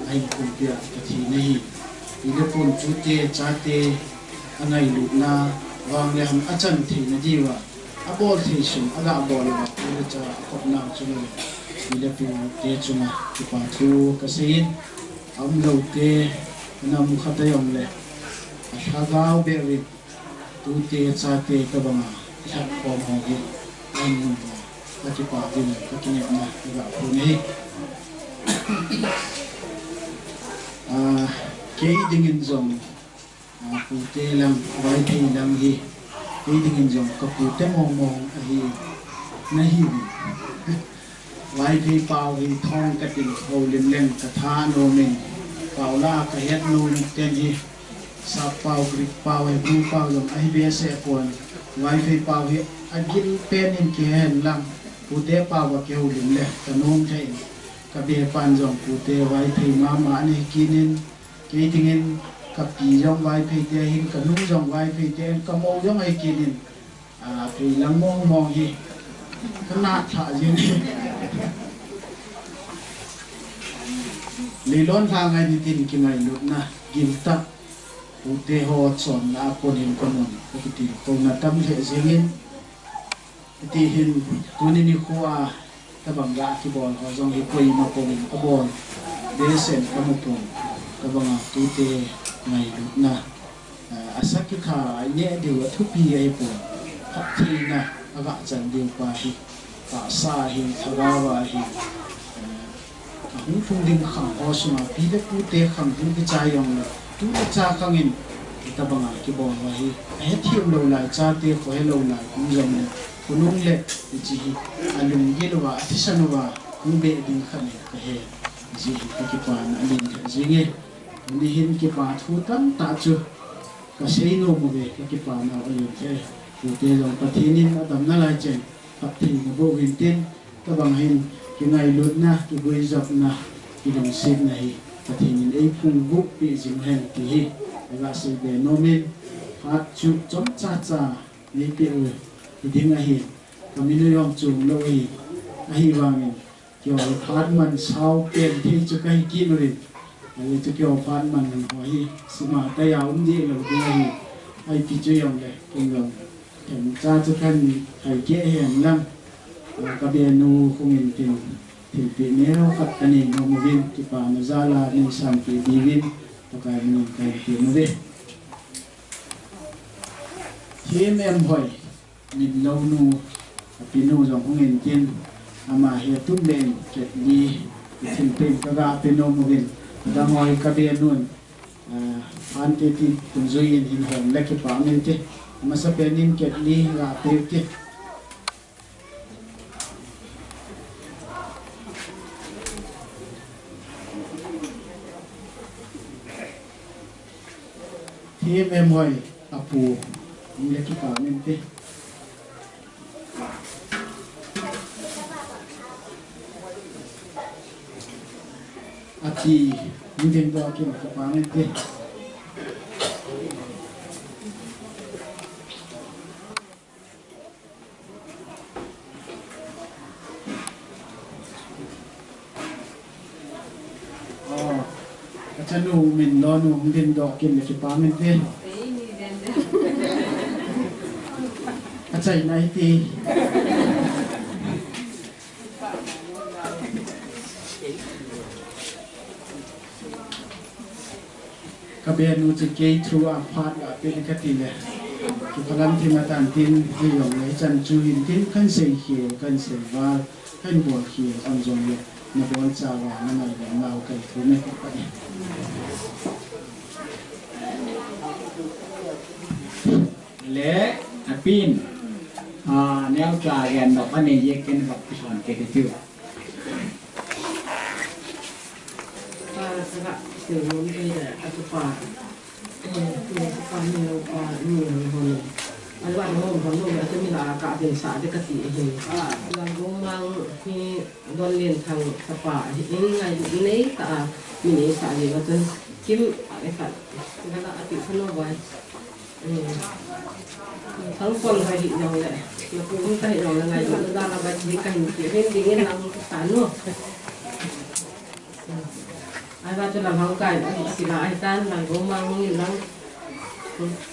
ai kum pia pati nei ina pun tu te cha te angai lut na wang le ham achan thi na jiwa abol thi sum aga abol ba ina cha kop na chu ne ina pu te chunga ki pa thu ka sein am lo te nam khata yom le Hagao beri tu te cha te ka banga thak ko mo gi an nu ba ki pa din ka ki ne na ga pu nei ke dingin zong pu te lang wai te lang hi ke dingin zong ka pu te mong mong a hi na hi wai pe pau hi thong ka tin ho lim leng ka tha no min pau la ka het nu ten hi sa pau grik pau ai bu pau yom ai be se pon wifi pau hi agil pen in ke hen lang pute pau wa ke ulim le kanom thai ka be pan jong pute wifi ma ni kinin ke tingin ka pi jong wifi te hin kanum jong wifi te ka mo jong ai kinin pe lang mong mong hi kana tha jin lilon tha ngai ni tin ki ngai lut na gil ta ute ho chon na ponin konon kiti ko na tam he zingin ti hin tuni ni khuwa tabanga ki bol ho jong hi koi ma ko a bol de sen ka mo pon tabanga tute ngai na asaki kha ye de wa thu pi ai po khap thi na aga chan de pa hi ta sa hi thaga wa hi hung phung ding khang ho suma pi de pu te khang ding ki cha yong la tu cha kangin ita banga ki bon wa hi he thiam lo lai cha te ko he lo lai kum jong ne kunung le ji hi alung ge lo wa athisan wa kum be ding khan ka he ji hi ki pa na alin ji nge ni hin ki pa thu tam ta chu ka sei no mo be ki pa na alin ke tu te jong pathinin adam na lai chen pathi na bo win tin ta bang hin ki ngai lut na ki goi jap na ki dong sit na hi pathinin ei phung gup pi jing hen ki hi aga se be nomin hat chu chom cha cha ni pe u ding a hi kamino yom chu lo hi a hi wangin kyo phat man sau pen thi chu kai ki no ri ai chu kyo phat man ho hi sima ta ya di lo di hi ai ti chu yom le king lo em cha chu kan ai ke hen lam ka be nu khungin tin thì bị nếu phát anh em nó một viên thì bà nó ra là nên sản thì đi viên và cái mình cái tiền nó đi thì em hỏi mình lâu nu pin nu dòng không nghìn tiền mà hiện tút lên chết đi thì tiền các gà pin nu một viên đang ngồi cái bên luôn anh thì cũng duy hình hồn lấy cái bảo mình chứ mà sắp bên in chết đi gà tiền chứ thì em hỏi apu ini kita nanti ati mungkin doa kita nanti Chanu min lo nu mungkin doa kita nanti Acay na iti kabihan mo si Kay through ang part at pinikatila kipalam timatan tin hiyong na chan chuhin tin kan say hiyo kan say var kan buwan hiyo ang zong na buwan sawa na nalawang lao kay kumekot pa niya และปีนแนวจ่าแกนดอกอันนี้เยกินกับพิชอนเกติฟิวสระเสือล้มไปแต่อัตปามีสปามีเรามีคนอันว่าโน้มของโน้มจะมีลากาเป็นสาเด็กติเห็นเราโน้มมังมีโดนเรียนทางสปาเห็นไงนี้ตามีนี้สาเลยว่าจะคิมอะไรกันนั่นแหละอติขนมไว้ทั้งคนใครหินยองเลยแล้วกูไม่ใครหินยองยังไงอยู่ด้านเราไปที่กันเกี่ยวกับสิ่งนี้เราสารนู้ไอ้ว่าจะlàm hậu cải thì là ai ta làm có mang nhiều lắm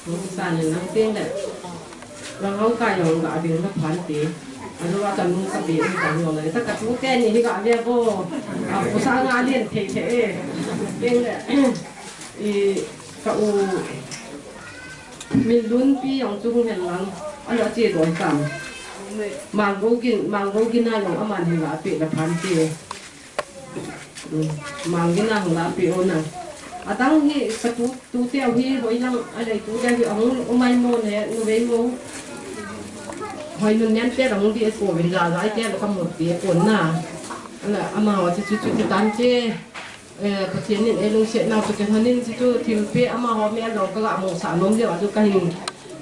không sàn nhiều lắm tiếng đấy làm hậu cải rồi cả tiếng nó phán tí anh nói tầm nung sắp bị tầm nhiều này tất cả chúng cái gì cả việc cô cô sang ngã liền thế tiếng đấy thì cậu mình luôn pi ông chung hiện lắm anh nói chỉ đổi cảm mang gấu kinh này ông ăn thì là bị là phán tí mang cái nào là bị ôn nào tăng hi cái tu tiêu hi rồi năng ở đây tu tiêu hi ông mai môn này nó về môn hồi mình nhắn tiền ông đi của mình ra giải tiền là không một tiền ổn nào là ama họ chỉ chút tan chơi cái tiền này luôn sẽ nào cái thằng nên chỉ chút thiếu pe ama họ mẹ rồi cái gạo mông sản luôn giờ cho cái hình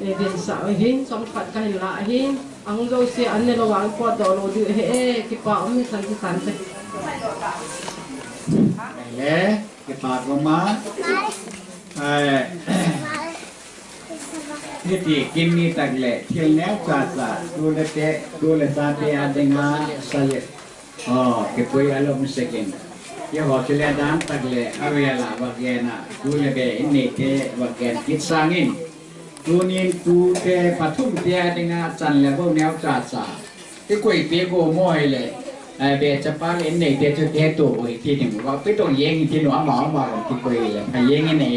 điện sản hình xong phật cái hình lại hình ông rồi sẽ anh này là vàng qua đó rồi đi hệ cái bảo ông sản đấyและเก็บปากลงมาที่ที่กินนี่ตักเละเที่ยวแนวกาซาดูเลยซาเตะเดงาใส่เก็บไว้อารมณ์สักนิดเดี๋ยวเขาจะเล่นด้านตักเละเอาเวลาว่าแกน่ะดูเลยเบอินนี่เตะว่าแกคิดสร้างอินดูนี่ดูเตะปัทุมเตะเดงาจันเลยพวกแนวกาซาที่กุยเปียโกโม่เลยเบจะป้าเล่นในเดี๋ยวจะเทตัวอีกทีหนึ่งว่าไปต้องเย็งที่หนูหมอมาที่คุยเลยไปเย็งนี่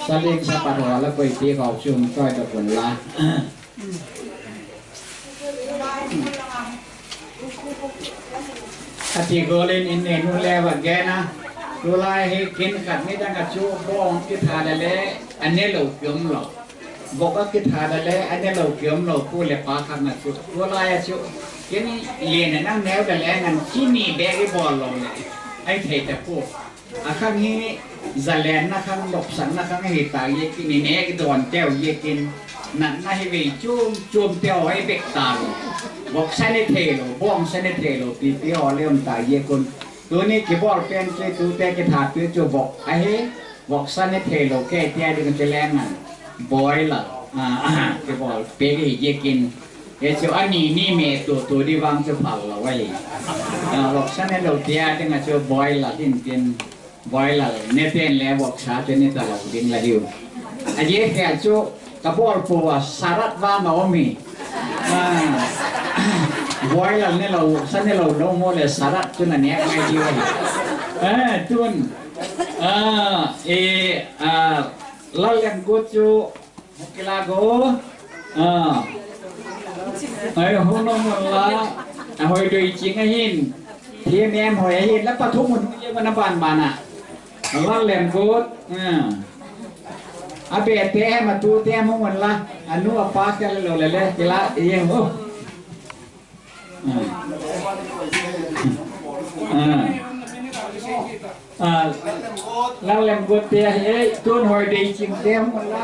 สลิงสปาร์หัวแล้วคุยที่เขาชุ่มก้อยตะกุนละที่โกเล่นอินเนนูเลวแกนะดูไล่ให้กินกัดไม่ตั้งกัดชูบ้องกิทาได้เลยอันนี้เราเกี่ยมหรอกบอกว่ากิทาได้เลยอันนี้เราเกี่ยมเราพูดเลยปากขันนะชูดูไล่ชูcái này liền năng néo để lẽ ngăn chi ni bé cái bò lồng này anh thấy thật cô khang hi giờ lén na khang lộc sẵn na khang hi tại cái này né cái đòn treo cái kinh nặng na hay về chôm treo hay bẹt tàn bọc sai này thề rồi bom sai này thề rồi thì họ lên tại cái conตัวนี้กี่บอลเป็นเจ้าตัวแต่กี่ถาดตัวจูบอกไอ้เฮ้บอกสั้นในเทโลแก่เตี้ยดึงจะแรงมันบอยล่ะกี่บอลเป๊กเยกินเฮ้ยเจ้าอันนี้นี่เมตัวที่วางจะผ่าเราไว้บอกสั้นในโลเตี้ยดึงเจ้าบอยล่ะที่เป็นบอยล่ะเนี่ยเป็นแล้วบอกชาจะเนี่ยตลอดดึงละอยู่ไอ้เฮ้ยแค่เจ้ากระบอลปัวสารัตว่ามาว่ามีบอยล่ะเนี่ยเราสั้นเนี่ยเราโน้มโมเลยสารัตจนอันเนี้ยไม่ดีเลยจุนเราเล่นกูจูกีฬากูหัวน้องมันละหอยดูจริงไอ้หินที่แม่หอยหินแล้วปะทุกมันเยอะมันบานอ่ะเราเล่นกูอาเบะเตะมาตูเตะมันวันละอันนู้นปากกันเลยกีฬาเองโอ้เราเล่นกูเตะเฮ้ยตัวหอยดีจริงเตะมันละ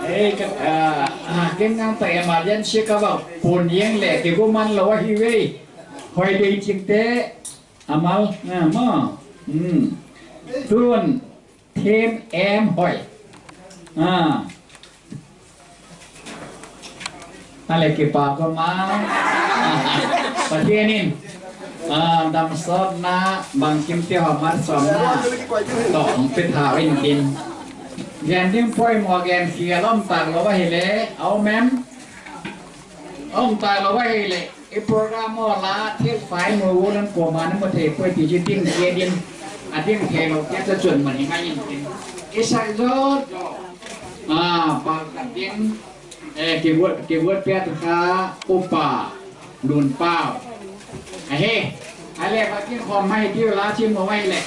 เฮ้ยเก่งงานแต่มายันเชื่อกับว่าปนยังแหลกที่พวกมันเราว่าฮิวหอยดีจริงเตะอามัลมาตัวเทมแอมหอยอะไรกี่ปากก็มาประเทศนี้ดำซอสนะบางกิมเที่ยวมาสอนนะต้องเป็นหาวินกินแกนที่พ่อยหมอแกนเขียล้อมตาเราไว้เลยเอาแม่อ้อมตาเราไว้เลยไอ้โปรแกรมมอลาเทียบไฟมือวุ้นกลัวมานั่นประเทศเพื่อที่จะดิ้นเกียดินอันดิ้นเทเราแกจะจนเหมือนยังไงยิ่งกินไอ้สายจอดปากกันดิ้น kebuat pihak terka upa dun pau ale bakin khomai tiu la chim mo mai le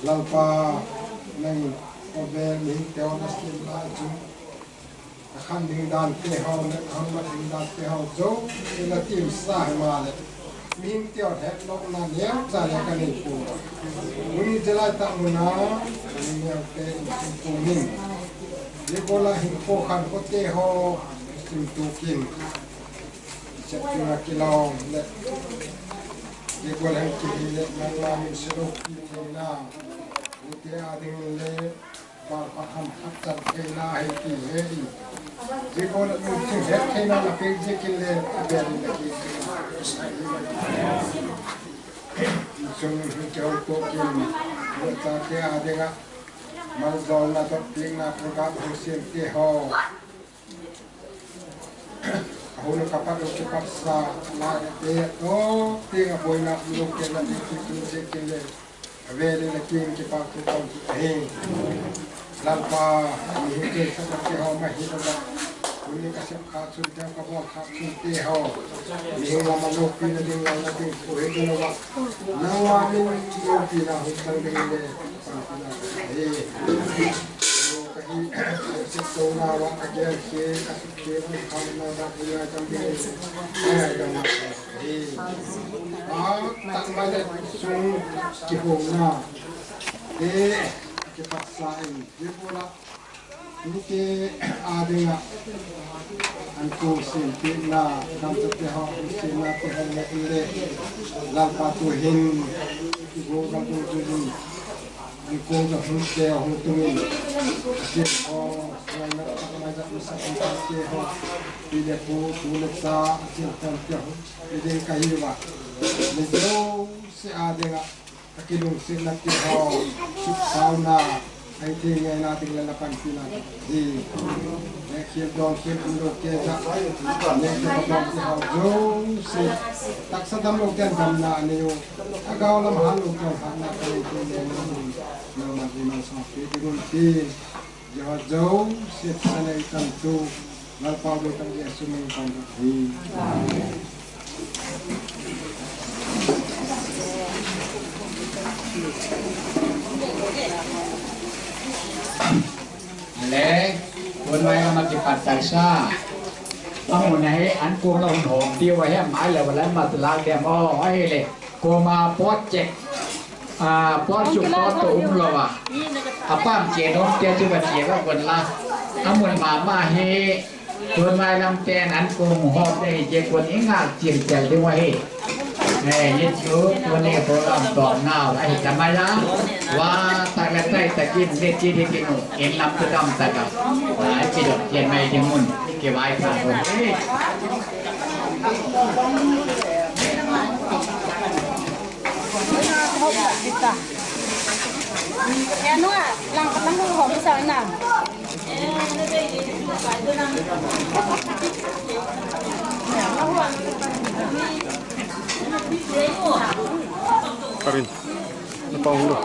lalpa nang over ling teo na skin la ju khan ding dan te ho na khan ma ding dan te ho zo ila tim sa ma le min teo het nok na ne za le ka ni pu uni jela ta muna ni ne te pu min de ko la hin ko khan ko te ho sim tu kin chep tu na kilong le de ko la ki le na la min sero ki na Utia ading le par pakam hatta kena hiti hedi. Jiko na mungkin het kena na page kile beri lagi. Sung hijau tokin buat ke adinga malzol na topping na program husin ke ho. Ahun kapat ke paksa na de o tinga boina luk ke na dikit kile. Vele na king ke pa ko hing lalpa ni ke sa ke ho ma hi ba uni ka se kha chu ta ka ba kha chu te ho ni ma ma no pi na ding na ding ko he no wa na wa min no pi na hu sang ding le pa na he no ka hi se to na wa ka ke ka ke ba kha na da ku ya tam ding ai da ma he tak banyak sung kihona ke paksain dia pula ini ke adanya anku sempina kam teho sempina teho le lalpa tuhin go gabu tuhin anku ga hunte huntuin siho selain tak bisa siho tidak boleh sa sihan teho jadi kahiwa Lejo si adega kakilong sila tiho sauna ay tingay nating lalapan sila di nekhil don khil ulo kesa nekhil don tiho jo si taksa damlo ken damna aniyo agaw la mahalo ken hana kay tingay na magimang sa pidirun ti jo si sanay tanto lalpaw do tang yesu may panghi le ปัตตาชาเอาไหนอันกูเราหอมเดียวไว้ให้หมายเลยวันนั้นมาตลาดเดียมอ๋อไอ้เลยกูมาปอดเจ็กปอดจุกปอดตุ้มเราอ่ะป้ามเจนน้องเตี้ยจุกเจียก็คนละเอาหมดมาเฮตัวไม้ลำแตนอันกูหอมได้เจ็กคนนี้งาเจียงใจด้วยว่าเฮยัดชูตัวนี้โปรแกรมต่อหน้าไอ้ทำไมล่ะว่าตะละใจตะกินเด็ดจีดีกินเอ็นลำตัวดำตะกับไอ้พี่ดอกเจียนไม่เจียงมุนเก็บไว้ผ่านคนแค่นู้นหลังกับน้ำมือของพี่สาวน่ะKarin, napang ulo.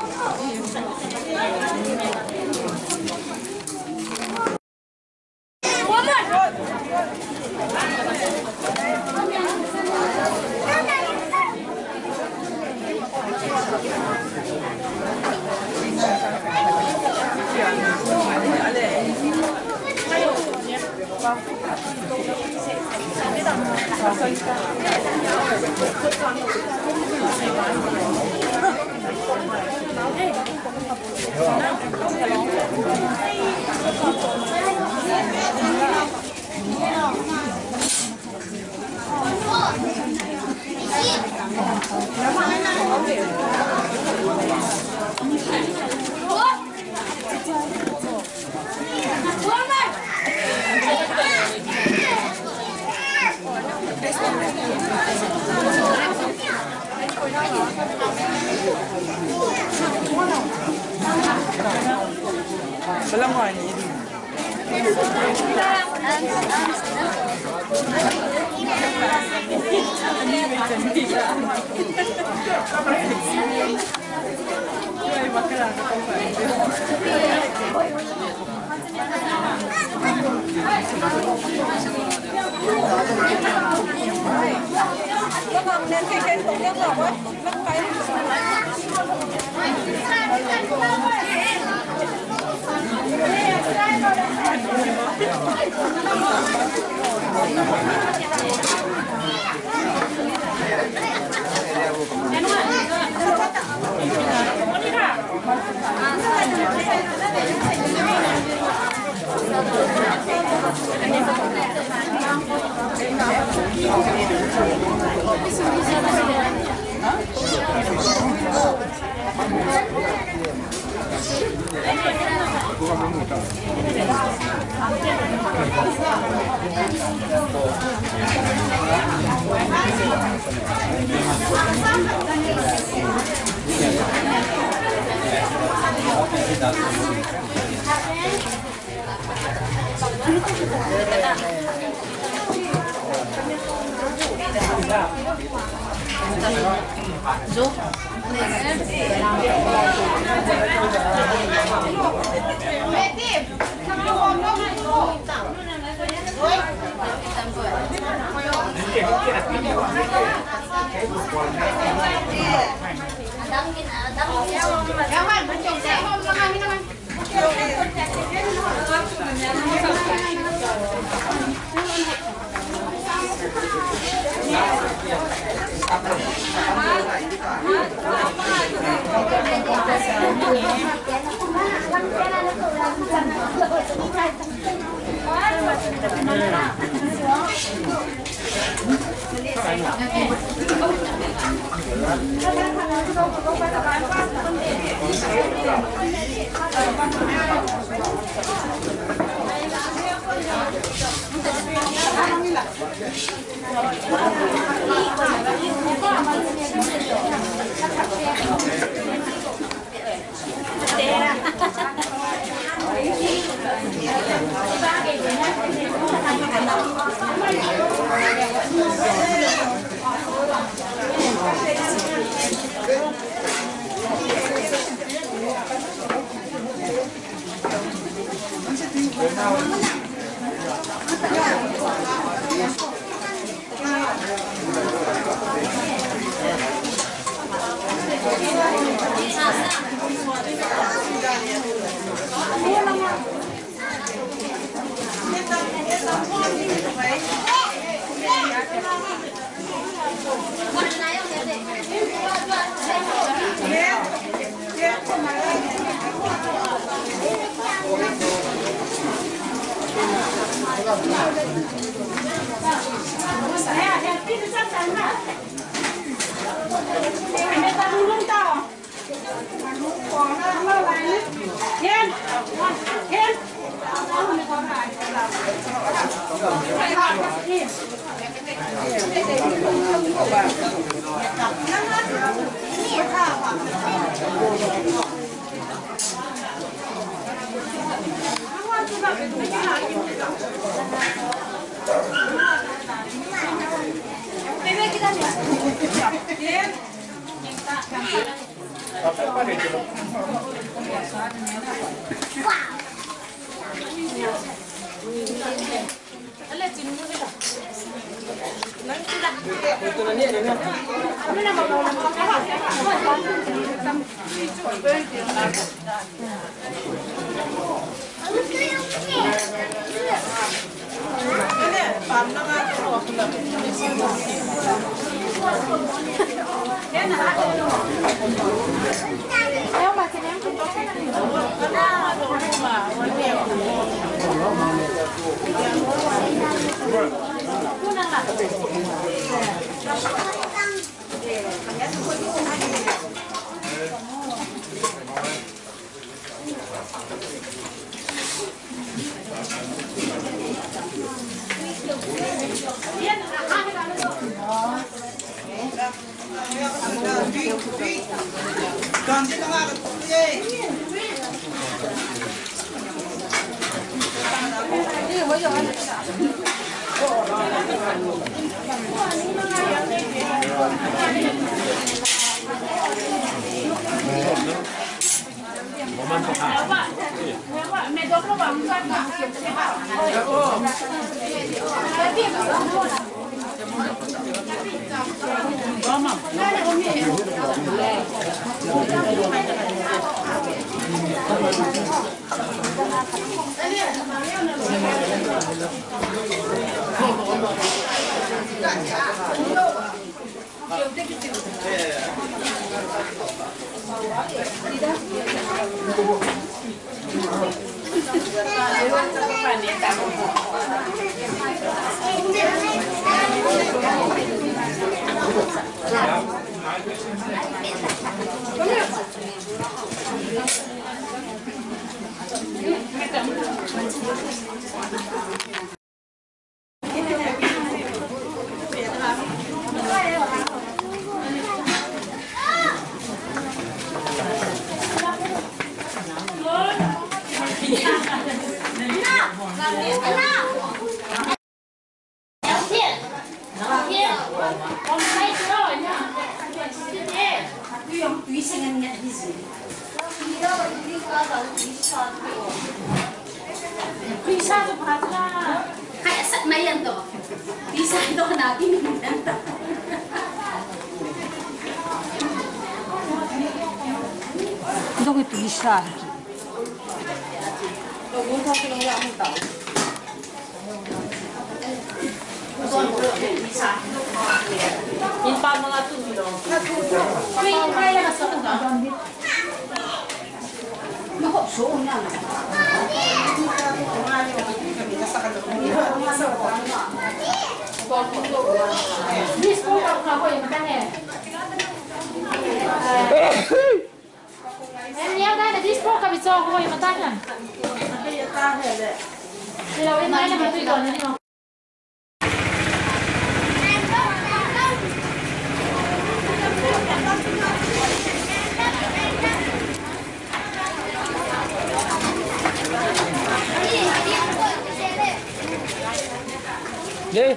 네,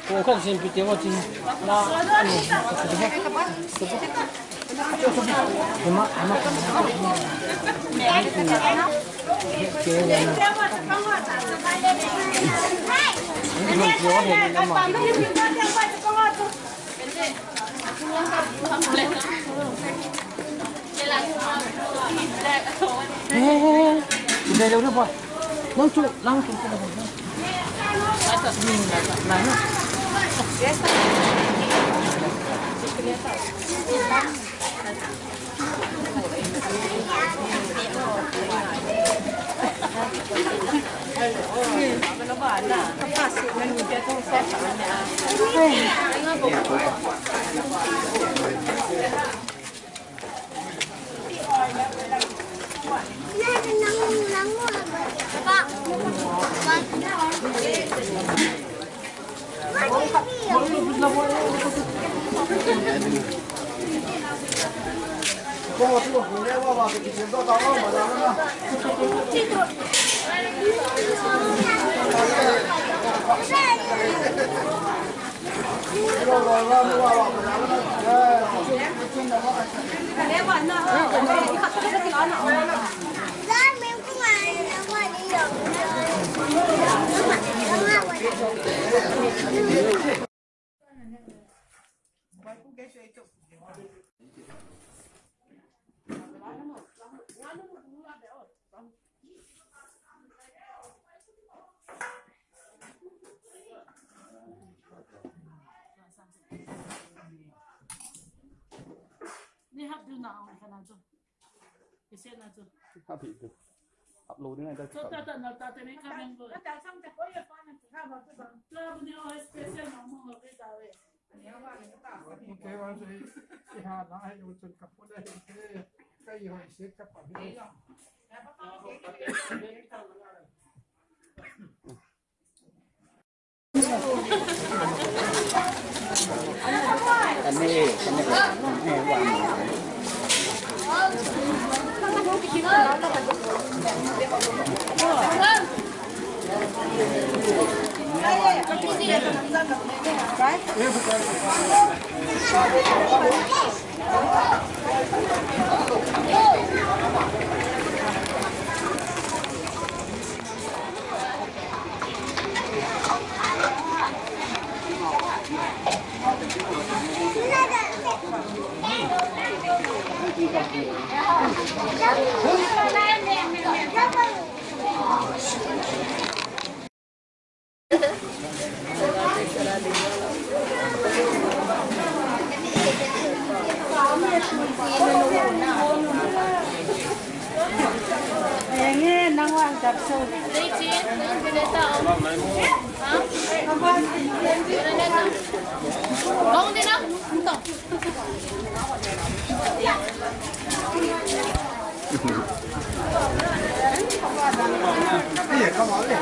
我先不点我进那，来留着不？能住，能住。来，这是你来了，来了。นี่ฮับดูหนาวขนาดจุไอเส้นนะจุ Happy to upload ini ada. จุดแต่เราแต่ไม่ข้ามยังเลยแต่ช่างแต่ก็ยังฟังนะข้ามเราจะแบบเริ่มเนี่ยเอาสเปเชียลน้องมึงเราไปจ่ายเลยอันนี้ว่าเนี่ยก็ต่างกันโอเคว่าจะที่หาหน้าให้ดูจนกับคนได้เห็นแค่ใกล้หอยเซ็ตกับฝั่งนี้อันนี้วางYang nang wang tak so. Leci, kita tahu. Hah? Apa? Kau ni nak? Entah. Iya, kamu boleh.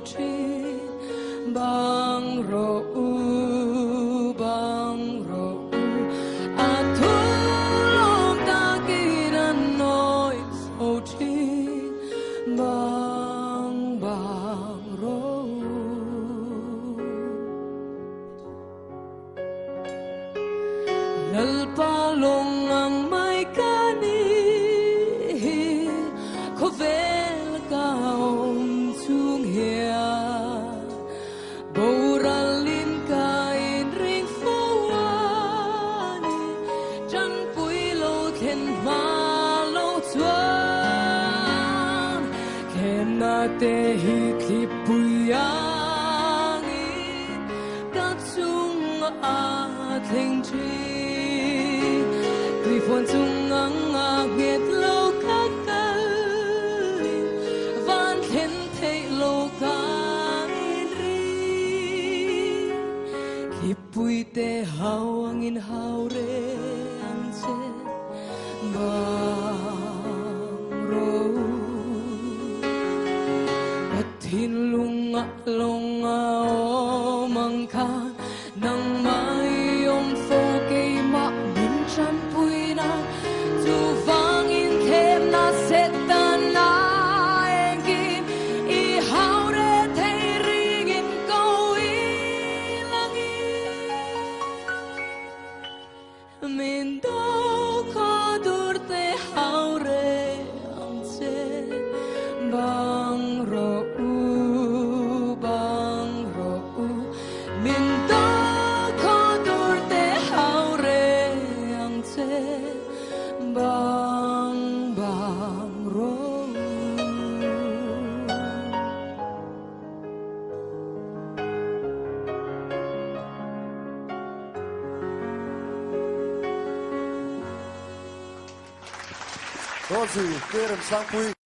chi bang ro u a thu long ta ki dan noi so chi bang ro lal pa long ang mai ka ni ko vel ka om chung hia boralin ka in ring fo ani chan pui lo khen ma lo chuan khen na te hi khi pui ani ka chung a theng chi tùy phồn chung ngang nghiệt lâu các cây van thiên thế lâu cái ri khi bụi tê hao angin hao re an che bang ro patin lunga longa o mangka nang mai om fo ke ma bin chan pui na tu vang in kem na set na engin I hao re thei ring in go I langi min do ko dur te hao re ang che bang ro u min do ko dur te hao re ang che bang ro Đó gì kia làm sang quy